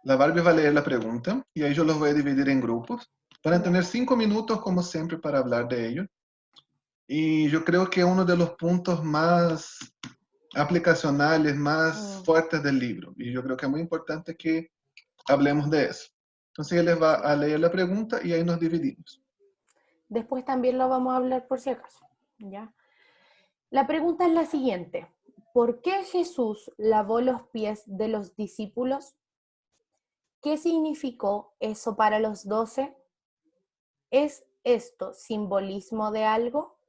la Barbie va a leer la pregunta y ahí yo los voy a dividir en grupos. Van a tener 5 minutos, como siempre, para hablar de ello. Y yo creo que uno de los puntos más aplicacionales, más fuertes del libro. Y yo creo que es muy importante que hablemos de eso. Entonces él les va a leer la pregunta y ahí nos dividimos. Después también lo vamos a hablar por si acaso. ¿Ya? La pregunta es la siguiente. ¿Por qué Jesús lavó los pies de los discípulos? ¿Qué significó eso para los 12? ¿Es esto simbolismo de algo?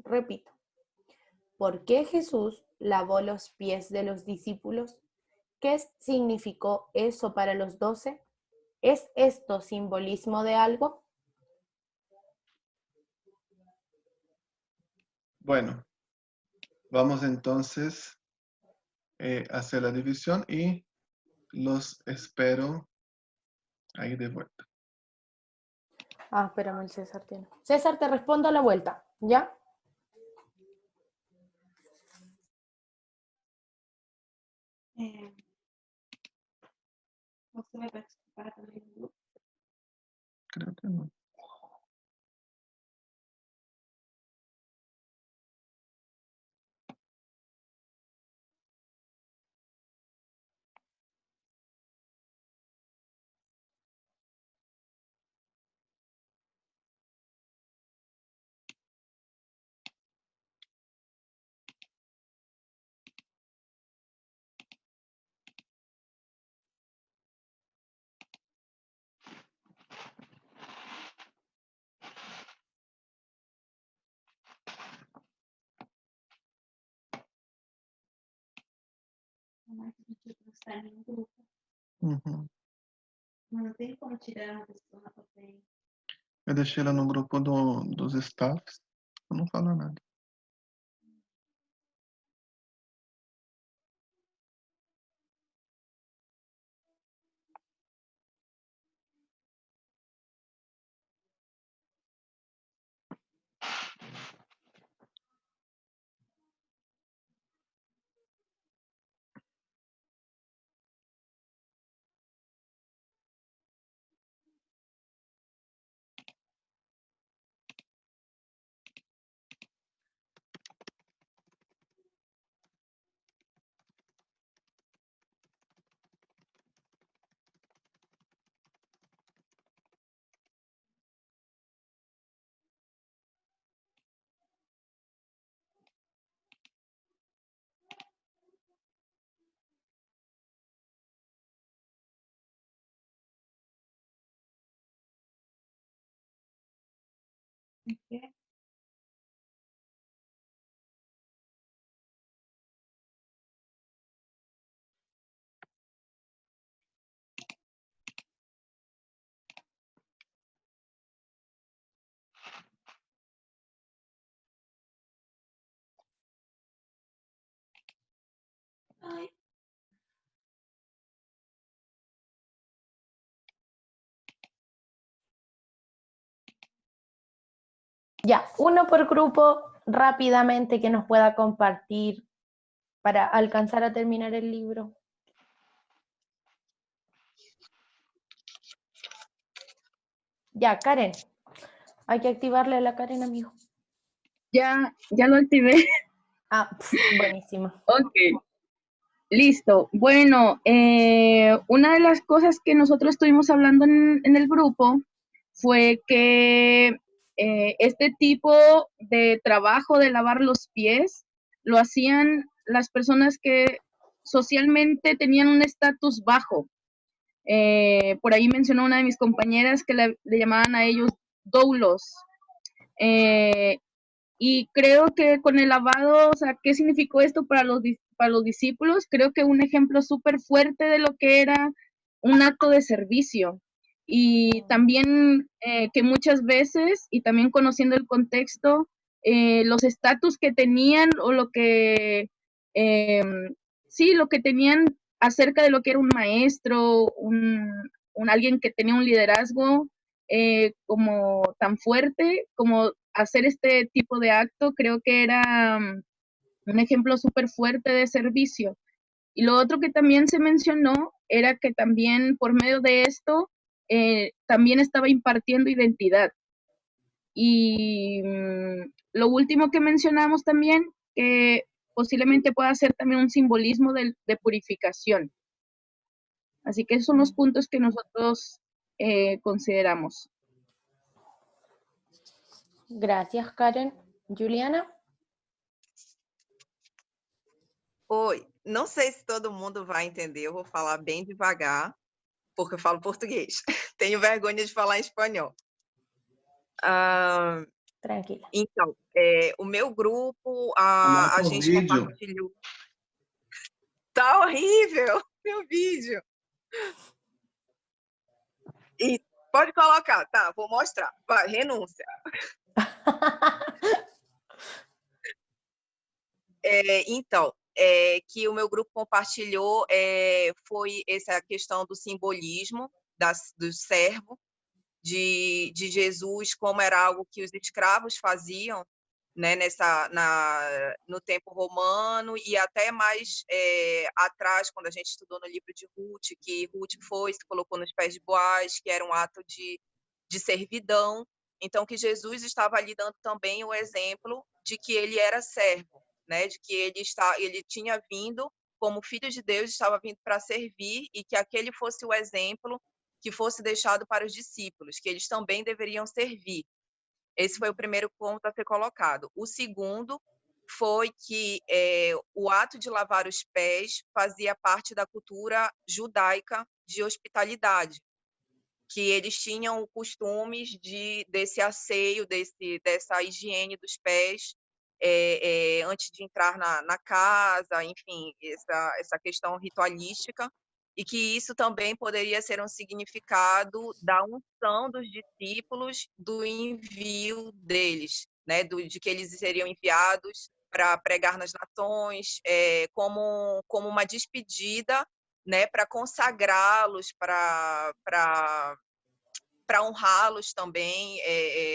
Repito. ¿Por qué Jesús lavó los pies de los discípulos? ¿Qué significó eso para los 12? ¿Es esto simbolismo de algo? Bueno, vamos entonces a hacer la división y los espero ahí de vuelta. Ah, espérame, el César tiene. César, te respondo a la vuelta, ¿ya? ¿Usted me puede explicar también el grupo? Creo que no. Mas a gente não está em nenhum grupo. Uhum. Não tem como tirar uma pessoa também. Eu deixei ela no grupo dos staffs. Eu não falo nada. ¿Qué? Ay. Ya, uno por grupo rápidamente que nos pueda compartir para alcanzar a terminar el libro. Ya, Karen. Hay que activarle a la Karen, amigo. Ya lo activé. Ah, buenísimo. Ok, listo. Bueno, una de las cosas que nosotros estuvimos hablando en el grupo fue que este tipo de trabajo de lavar los pies lo hacían las personas que socialmente tenían un estatus bajo. Por ahí mencionó una de mis compañeras que le llamaban a ellos doulos. Y creo que con el lavado, o sea, ¿qué significó esto para los discípulos? Creo que un ejemplo súper fuerte de lo que era un acto de servicio. Y también que muchas veces, y también conociendo el contexto, los estatus que tenían o lo que, sí, lo que tenían acerca de lo que era un maestro, alguien que tenía un liderazgo como tan fuerte, como hacer este tipo de acto, creo que era un ejemplo súper fuerte de servicio. Y lo otro que también se mencionó era que también por medio de esto, también estaba impartiendo identidad. Y lo último que mencionamos también, que posiblemente pueda ser también un simbolismo de purificación. Así que esos son los puntos que nosotros consideramos. Gracias, Karen. Juliana? Oi, não sei se todo mundo vai entender, eu vou falar bem devagar, porque eu falo português. Tenho vergonha de falar em espanhol. Tranquila. Então, o meu grupo, Coloca a o gente vídeo. compartilhou. Tá horrível meu vídeo. E pode colocar, tá? Vou mostrar. Vai, renúncia. Então, que o meu grupo compartilhou foi essa questão do simbolismo do servo, de Jesus, como era algo que os escravos faziam, né, no tempo romano, e até mais atrás, quando a gente estudou no livro de Ruth, que Ruth foi, se colocou nos pés de Boaz, que era um ato de servidão. Então, que Jesus estava ali dando também o exemplo de que ele era servo, né, de que ele tinha vindo como filho de Deus, estava vindo para servir, e que aquele fosse o exemplo que fosse deixado para os discípulos, que eles também deveriam servir. Esse foi o primeiro ponto a ser colocado. O segundo foi que o ato de lavar os pés fazia parte da cultura judaica de hospitalidade, que eles tinham costumes desse asseio, dessa higiene dos pés, antes de entrar na casa, enfim, essa questão ritualística, e que isso também poderia ser um significado da unção dos discípulos, do envio deles, né, de que eles seriam enviados para pregar nas nações, como uma despedida, né, para consagrá-los, para honrá-los também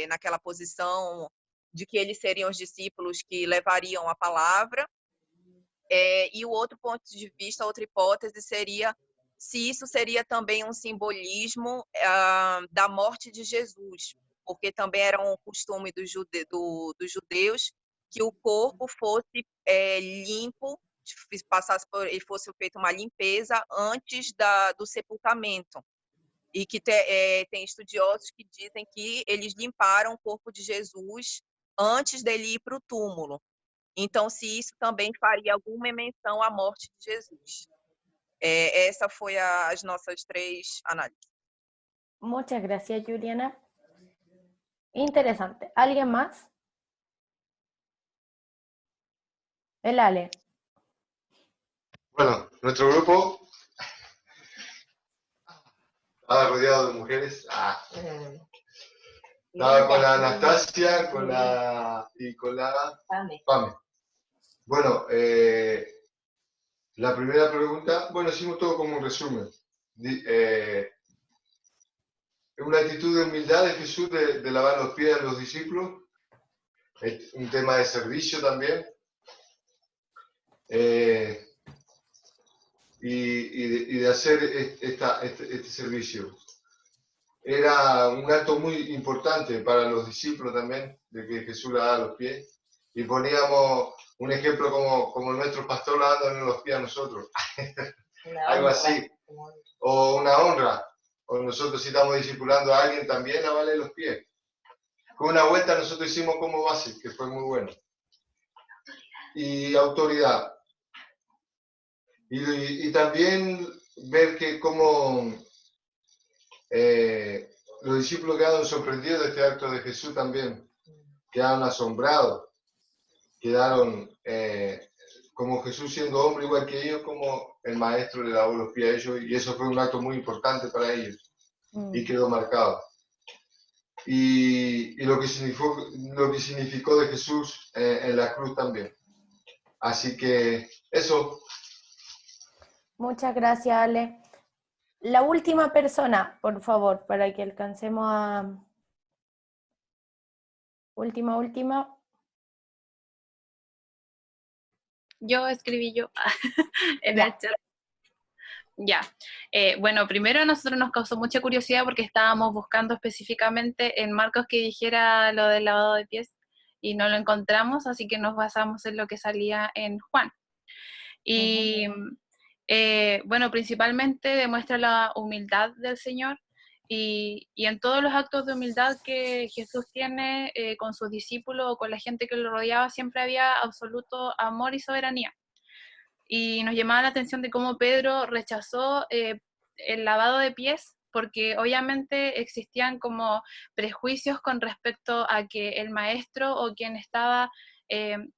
naquela posição de que eles seriam os discípulos que levariam a palavra. E o outro ponto de vista, outra hipótese seria se isso seria também um simbolismo da morte de Jesus, porque também era um costume dos judeus que o corpo fosse limpo, fosse feita uma limpeza antes do sepultamento. E que tem estudiosos que dizem que eles limparam o corpo de Jesus antes dele ir para o túmulo. Então, se isso também faria alguma menção à morte de Jesus. Essa foi as nossas 3 análises. Muchas gracias, Juliana. Interesante. ¿Alguien más? El Ale. Bueno, nuestro grupo estaba rodeado de mujeres. Estaba con la Anastasia, con la Pame. Bueno, la primera pregunta, bueno, hicimos todo como un resumen. Una actitud de humildad de Jesús de lavar los pies a los discípulos, un tema de servicio también, y de hacer este servicio. Era un acto muy importante para los discípulos también, de que Jesús lavaba los pies, y poníamos un ejemplo como nuestro pastor lavándonos los pies a nosotros, algo así, o una honra, o nosotros si estamos discipulando a alguien también lavarle los pies. Con una vuelta nosotros hicimos como base, que fue muy bueno. Y autoridad. Y también ver que como los discípulos quedaron sorprendidos de este acto de Jesús también, quedaron asombrados, quedaron como Jesús siendo hombre igual que ellos, como el maestro le lavó los pies a ellos, y eso fue un acto muy importante para ellos, y quedó marcado. Y lo que significó de Jesús en la cruz también. Así que eso. Muchas gracias, Ale. La última persona, por favor, para que alcancemos a... Última. Yo escribí en Ya. el chat. Ya. Bueno, primero a nosotros nos causó mucha curiosidad porque estábamos buscando específicamente en Marcos que dijera lo del lavado de pies y no lo encontramos, así que nos basamos en lo que salía en Juan. Y bueno, principalmente demuestra la humildad del Señor y en todos los actos de humildad que Jesús tiene con sus discípulos o con la gente que lo rodeaba, siempre había absoluto amor y soberanía. Y nos llamaba la atención de cómo Pedro rechazó el lavado de pies, porque obviamente existían como prejuicios con respecto a que el maestro o quien estaba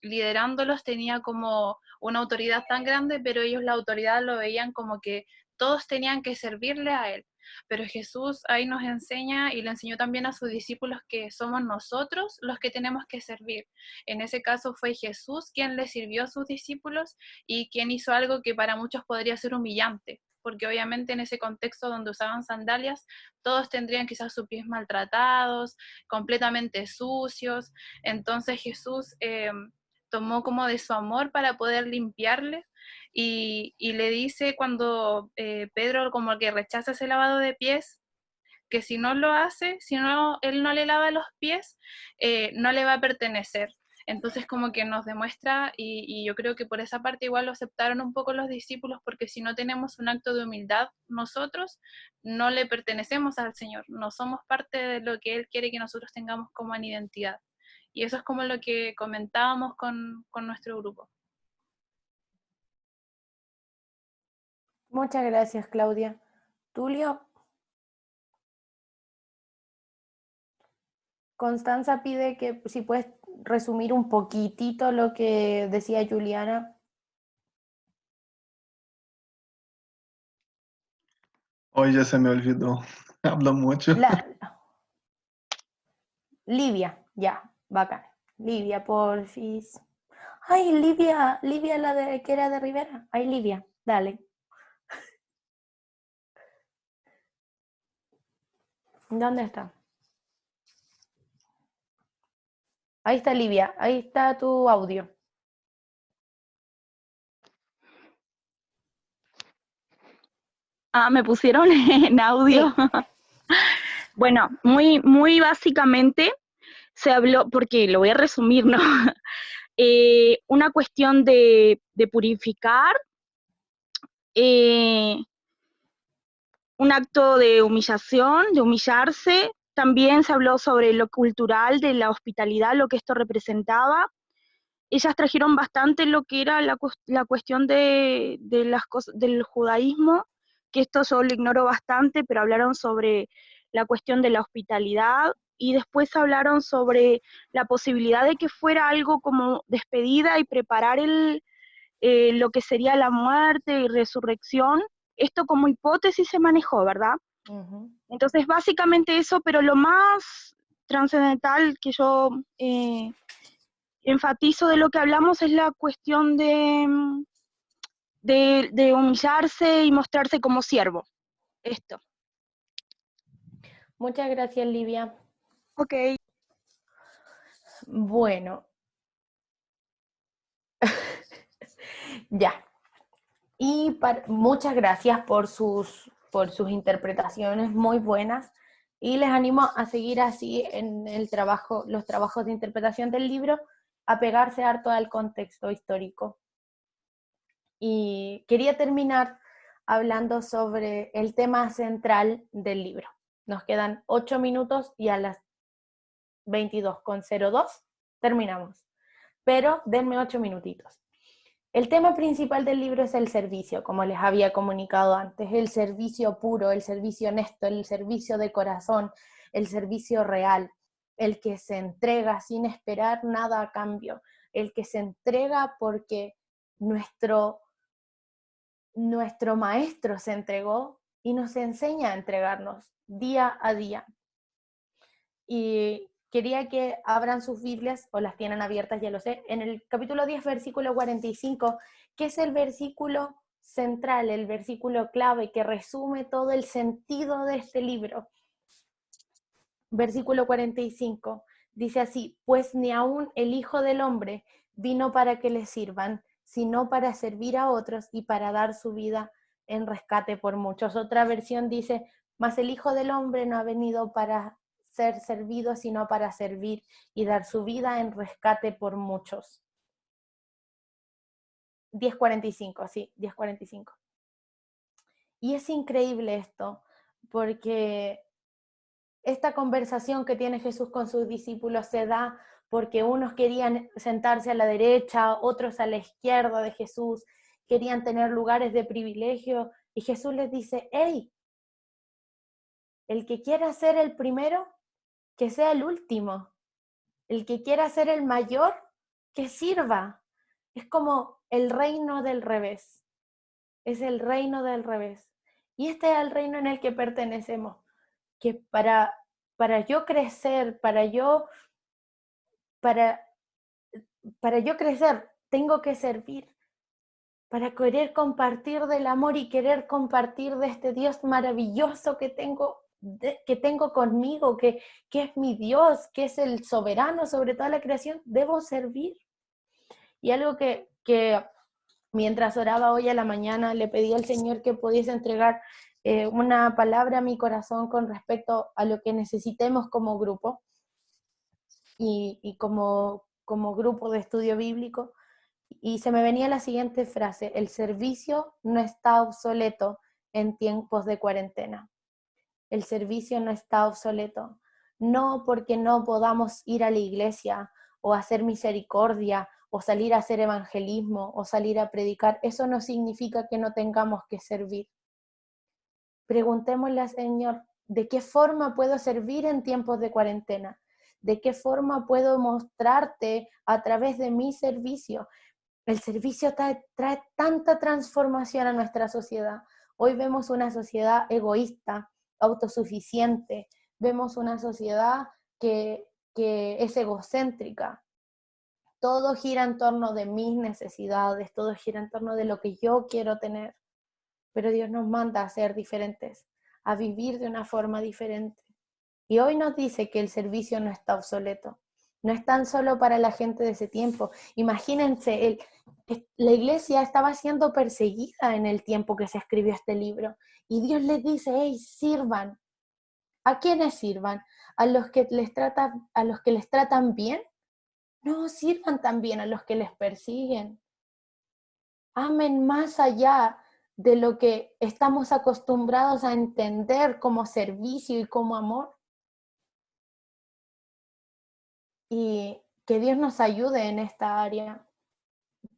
liderándolos tenía como una autoridad tan grande, pero ellos la autoridad lo veían como que todos tenían que servirle a él. Pero Jesús ahí nos enseña y le enseñó también a sus discípulos que somos nosotros los que tenemos que servir. En ese caso fue Jesús quien le sirvió a sus discípulos y quien hizo algo que para muchos podría ser humillante, porque obviamente en ese contexto donde usaban sandalias, todos tendrían quizás sus pies maltratados, completamente sucios. Entonces Jesús tomó como de su amor para poder limpiarle y le dice cuando Pedro como que rechaza ese lavado de pies, que si no lo hace, si no, él no le lava los pies, no le va a pertenecer. Entonces como que nos demuestra, y yo creo que por esa parte igual lo aceptaron un poco los discípulos, porque si no tenemos un acto de humildad nosotros, no le pertenecemos al Señor, no somos parte de lo que Él quiere que nosotros tengamos como en identidad. Y eso es como lo que comentábamos con nuestro grupo. Muchas gracias, Claudia. Tulio. Constanza pide que si puedes resumir un poquitito lo que decía Juliana. Hoy ya se me olvidó. Hablo mucho. Livia, ya, bacán. Livia, porfis. Ay, Livia, la de que era de Rivera. Ay, Livia, dale. ¿Dónde está? Ahí está Livia, ahí está tu audio. Me pusieron en audio. Sí. Bueno, muy básicamente se habló, porque lo voy a resumir, ¿no? Una cuestión de purificar, un acto de humillación, de humillarse. También se habló sobre lo cultural, de la hospitalidad, lo que esto representaba. Ellas trajeron bastante lo que era la cuestión de las cosas del judaísmo, que esto yo lo ignoro bastante, pero hablaron sobre la cuestión de la hospitalidad, y después hablaron sobre la posibilidad de que fuera algo como despedida y preparar lo que sería la muerte y resurrección. Esto como hipótesis se manejó, ¿verdad? Uh-huh. Entonces básicamente eso, pero lo más trascendental que yo enfatizo de lo que hablamos es la cuestión de humillarse y mostrarse como siervo. Esto. Muchas gracias, Livia. Ok. Bueno. Ya. Y muchas gracias por sus interpretaciones muy buenas. Y les animo a seguir así en los trabajos de interpretación del libro, a pegarse harto al contexto histórico. Y quería terminar hablando sobre el tema central del libro. Nos quedan 8 minutos y a las 22:02 terminamos. Pero denme 8 minutitos. El tema principal del libro es el servicio, como les había comunicado antes, el servicio puro, el servicio honesto, el servicio de corazón, el servicio real, el que se entrega sin esperar nada a cambio, el que se entrega porque nuestro maestro se entregó y nos enseña a entregarnos día a día. Y quería que abran sus Biblias, o las tienen abiertas, ya lo sé, en el capítulo 10, versículo 45, que es el versículo central, el versículo clave que resume todo el sentido de este libro. Versículo 45, dice así: pues ni aun el Hijo del Hombre vino para que le sirvan, sino para servir a otros y para dar su vida en rescate por muchos. Otra versión dice: mas el Hijo del Hombre no ha venido para ser servido, sino para servir y dar su vida en rescate por muchos. 10:45, sí, 10:45. Y es increíble esto, porque esta conversación que tiene Jesús con sus discípulos se da porque unos querían sentarse a la derecha, otros a la izquierda de Jesús, querían tener lugares de privilegio, y Jesús les dice: hey, el que quiera ser el primero, que sea el último. El que quiera ser el mayor, que sirva. Es como el reino del revés. Es el reino del revés. Y este es el reino en el que pertenecemos. Que para yo crecer, para yo crecer, tengo que servir. Para querer compartir del amor y querer compartir de este Dios maravilloso que tengo conmigo, que es mi Dios, que es el soberano sobre toda la creación, debo servir. Y algo que mientras oraba hoy a la mañana, le pedí al Señor que pudiese entregar una palabra a mi corazón con respecto a lo que necesitemos como grupo y como grupo de estudio bíblico. Y se me venía la siguiente frase: el servicio no está obsoleto en tiempos de cuarentena. El servicio no está obsoleto. No porque no podamos ir a la iglesia o hacer misericordia o salir a hacer evangelismo o salir a predicar, eso no significa que no tengamos que servir. Preguntémosle al Señor: ¿de qué forma puedo servir en tiempos de cuarentena? ¿De qué forma puedo mostrarte a través de mi servicio? El servicio trae tanta transformación a nuestra sociedad. Hoy vemos una sociedad egoísta, autosuficiente, vemos una sociedad que es egocéntrica. Todo gira en torno de mis necesidades, todo gira en torno de lo que yo quiero tener. Pero Dios nos manda a ser diferentes, a vivir de una forma diferente. Y hoy nos dice que el servicio no está obsoleto. No es tan solo para la gente de ese tiempo. Imagínense, la iglesia estaba siendo perseguida en el tiempo que se escribió este libro. Y Dios les dice: hey, sirvan. ¿A quiénes sirvan? ¿A los que les tratan bien? No, sirvan también a los que les persiguen. Amen más allá de lo que estamos acostumbrados a entender como servicio y como amor. Y que Dios nos ayude en esta área,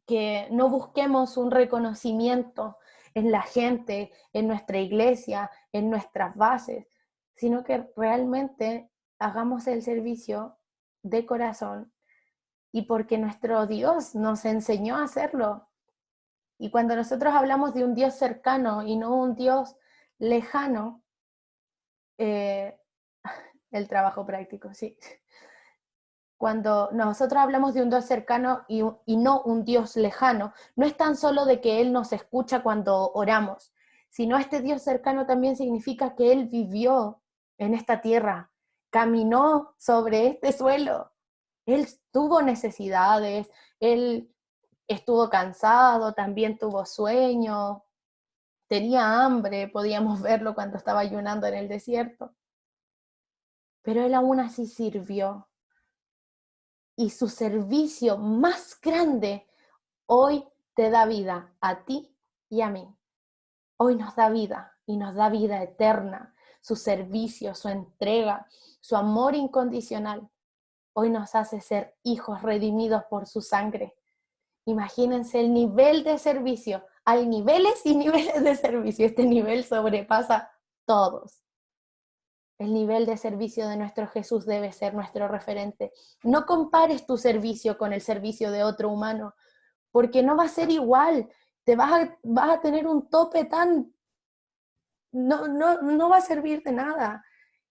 que no busquemos un reconocimiento en la gente, en nuestra iglesia, en nuestras bases, sino que realmente hagamos el servicio de corazón y porque nuestro Dios nos enseñó a hacerlo. Y cuando nosotros hablamos de un Dios cercano y no un Dios lejano, el trabajo práctico, sí. Cuando nosotros hablamos de un Dios cercano y no un Dios lejano, no es tan solo de que Él nos escucha cuando oramos, sino este Dios cercano también significa que Él vivió en esta tierra, caminó sobre este suelo, Él tuvo necesidades, Él estuvo cansado, también tuvo sueño, tenía hambre, podíamos verlo cuando estaba ayunando en el desierto, pero Él aún así sirvió. Y su servicio más grande hoy te da vida a ti y a mí. Hoy nos da vida y nos da vida eterna. Su servicio, su entrega, su amor incondicional, hoy nos hace ser hijos redimidos por su sangre. Imagínense el nivel de servicio. Hay niveles y niveles de servicio. Este nivel sobrepasa todos. El nivel de servicio de nuestro Jesús debe ser nuestro referente. No compares tu servicio con el servicio de otro humano, porque no va a ser igual. Vas a tener un tope tan... No va a servir de nada.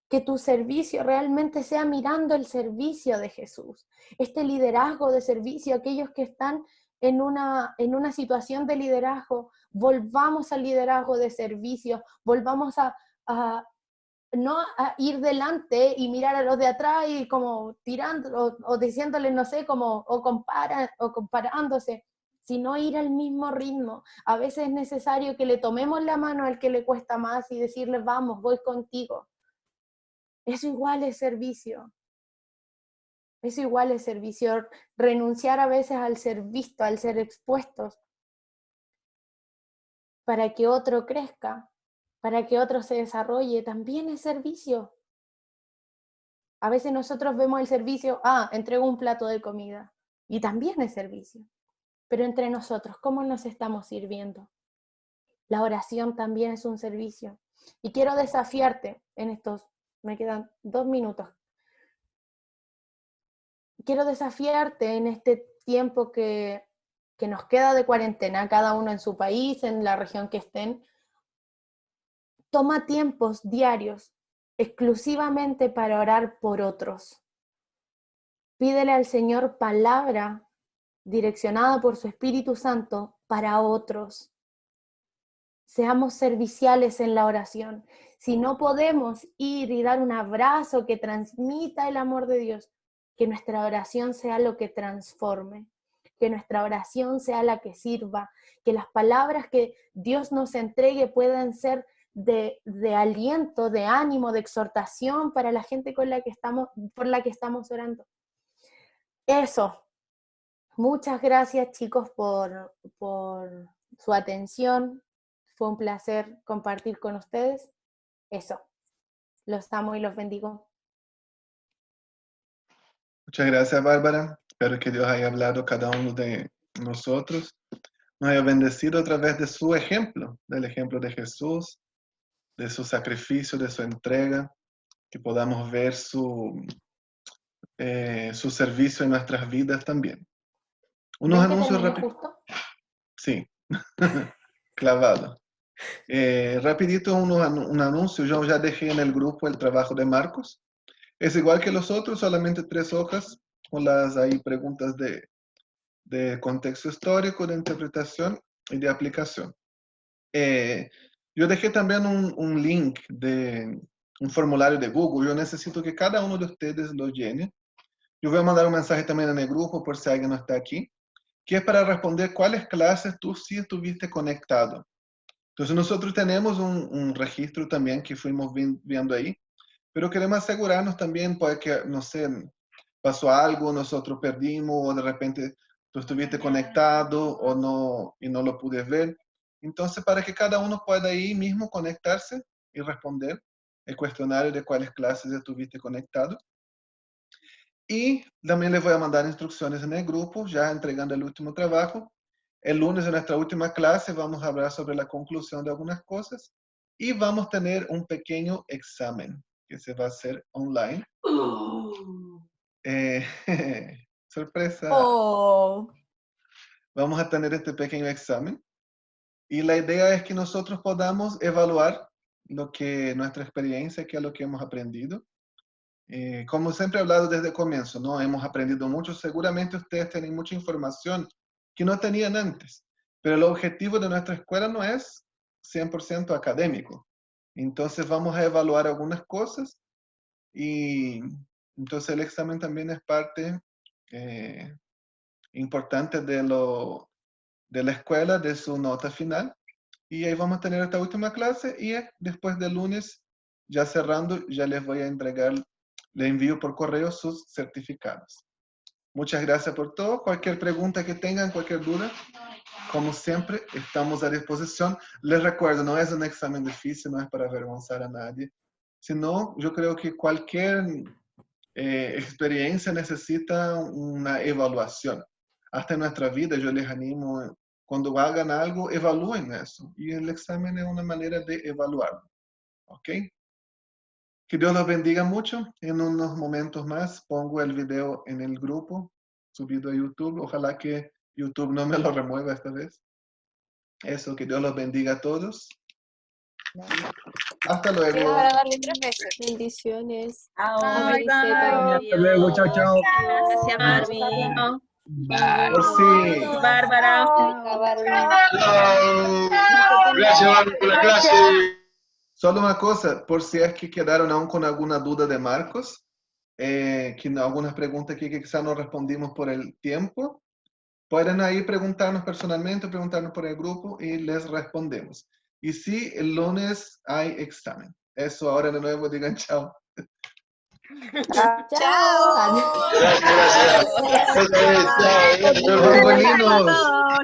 Que tu servicio realmente sea mirando el servicio de Jesús. Este liderazgo de servicio, aquellos que están en una situación de liderazgo, volvamos al liderazgo de servicio, volvamos no a ir delante y mirar a los de atrás y como tirando o diciéndoles, no sé, como o comparándose, sino ir al mismo ritmo. A veces es necesario que le tomemos la mano al que le cuesta más y decirle, vamos, voy contigo. Eso igual es servicio. Eso igual es servicio. Renunciar a veces al ser visto, al ser expuestos, para que otro crezca, para que otro se desarrolle, también es servicio. A veces nosotros vemos el servicio, entrego un plato de comida, y también es servicio. Pero entre nosotros, ¿cómo nos estamos sirviendo? La oración también es un servicio. Y quiero desafiarte en estos, me quedan 2 minutos. Quiero desafiarte en este tiempo que nos queda de cuarentena, cada uno en su país, en la región que estén. Toma tiempos diarios exclusivamente para orar por otros. Pídele al Señor palabra direccionada por su Espíritu Santo para otros. Seamos serviciales en la oración. Si no podemos ir y dar un abrazo que transmita el amor de Dios, que nuestra oración sea lo que transforme, que nuestra oración sea la que sirva, que las palabras que Dios nos entregue puedan ser de aliento, de ánimo, de exhortación para la gente por la que estamos orando. Eso. Muchas gracias, chicos, por su atención. Fue un placer compartir con ustedes. Eso. Los amo y los bendigo. Muchas gracias, Bárbara. Espero que Dios haya hablado a cada uno de nosotros, nos haya bendecido a través de su ejemplo, del ejemplo de Jesús, de su sacrificio, de su entrega, que podamos ver su servicio en nuestras vidas también. Unos ¿Ven que anuncios terminé rápidos. justo? Sí, clavado. Rapidito un anuncio, yo ya dejé en el grupo el trabajo de Marcos. Es igual que los otros, solamente 3 hojas con las ahí preguntas de contexto histórico, de interpretación y de aplicación. Yo dejé también un link de un formulario de Google. Yo necesito que cada uno de ustedes lo llene. Yo voy a mandar un mensaje también en el grupo por si alguien no está aquí, que es para responder cuáles clases tú sí estuviste conectado. Entonces nosotros tenemos un registro también que fuimos viendo ahí, pero queremos asegurarnos también, puede que, no sé, pasó algo, nosotros perdimos, o de repente tú estuviste conectado o no, y no lo pude ver. Entonces, para que cada uno pueda ahí mismo conectarse y responder el cuestionario de cuáles clases estuviste conectado. Y también les voy a mandar instrucciones en el grupo, ya entregando el último trabajo. El lunes en nuestra última clase vamos a hablar sobre la conclusión de algunas cosas y vamos a tener un pequeño examen que se va a hacer online. Sorpresa. Oh. Vamos a tener este pequeño examen y la idea es que nosotros podamos evaluar nuestra experiencia, qué es lo que hemos aprendido. Como siempre he hablado desde el comienzo, ¿no? Hemos aprendido mucho. Seguramente ustedes tienen mucha información que no tenían antes, pero el objetivo de nuestra escuela no es 100% académico. Entonces vamos a evaluar algunas cosas y entonces el examen también es parte importante de la escuela, de su nota final. Y ahí vamos a tener esta última clase y después del lunes, ya cerrando, ya les voy a entregar, le envío por correo sus certificados. Muchas gracias por todo. Cualquier pregunta que tengan, cualquier duda, como siempre, estamos a disposición. Les recuerdo, no es un examen difícil, no es para avergonzar a nadie, sino yo creo que cualquier experiencia necesita una evaluación. hasta en nuestra vida, yo les animo, cuando hagan algo, evalúen eso. Y el examen es una manera de evaluarlo. ¿Ok? Que Dios los bendiga mucho. En unos momentos más pongo el video en el grupo, subido a YouTube. Ojalá que YouTube no me lo remueva esta vez. Eso, que Dios los bendiga a todos. Hasta luego. Para darle 3 veces. Bendiciones. Bye, Felicito. Hasta luego, chao, chao. Gracias, Barbie. Bye. Por sí. Bárbara. Chao. Gracias, Barbie, por la clase. Solo una cosa, por si es que quedaron aún con alguna duda de Marcos, algunas preguntas aquí que quizás no respondimos por el tiempo, pueden ahí preguntarnos personalmente, preguntarnos por el grupo y les respondemos. Y sí, el lunes hay examen. Eso ahora de nuevo digan chao. Chao. Gracias. Los angolinos.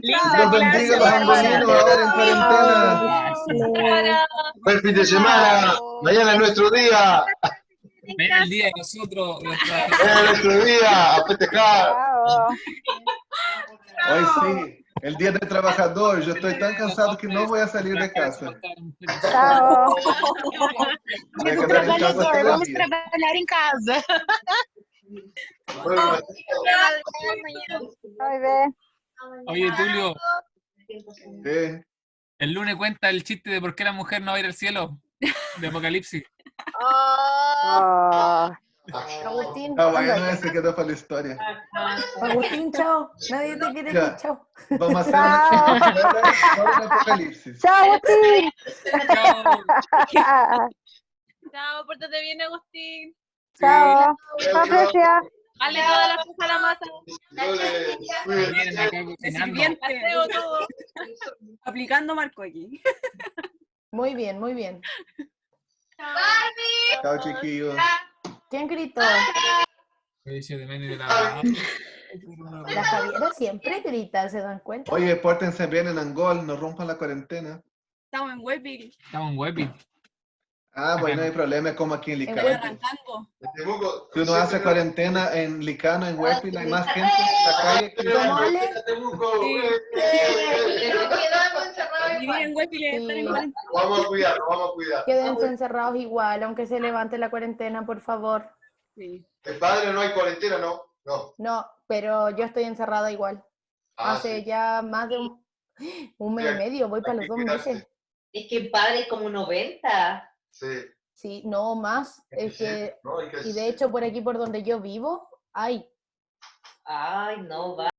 Dios bendiga a los angolinos ahora en cuarentena. Buen fin de semana. Mañana es nuestro día. Ven el día de nosotros. Mañana es nuestro día. A festejar. Hoy sí, el día del trabajador. Yo estoy tan cansado que no voy a salir de casa. Chao. Voy a quedar en casa todo el Vamos a día. trabalhar em casa. Bueno, Ay, ve. Oye, Tulio, Sí. el lunes cuenta el chiste de por qué la mujer no va a ir al cielo, de Apocalipsis. Oh. Agustín, Ah, bueno, ándate. ese quedó para la historia. Agustín, chao. Nadie te quiere Ya. aquí, chao. Vamos a hacer una sobre el apocalipsis. Chao, Agustín. Chao. Chao, pórtate bien, Agustín. Chao. Chao, Fresia. Dale todas las cosas a la masa. Vienen acá cocinando. Paseo todo. Aplicando marco aquí. Muy bien, muy bien. Chao, chiquillos. ¿Quién gritó? Dice de medio de la... La Javiera siempre grita, ¿se dan cuenta? Oye, pórtense bien en Angol, no rompan la cuarentena. Estamos en Webby. Estamos en Webi. Ah, bueno, no hay problema, es como aquí en En Licano. Arrancando. Si uno hace cuarentena en Licano, en Huépila, hay más gente en la calle que ¿Cómo, Ale? Vivir en Webby le están en Sí. 40. Vamos a cuidar, vamos a cuidar. Quédense encerrados igual, aunque se levante la cuarentena, por favor. Sí. El padre no hay cuarentena, ¿no? No. No, pero yo estoy encerrada igual. Ah, Hace sí. ya más de un mes y medio, voy para los 2 meses. Es que el padre es como 90. Sí. Sí, no más. Es que, No, hay que y de hecho, por aquí, por donde yo vivo, hay Ay, no, va.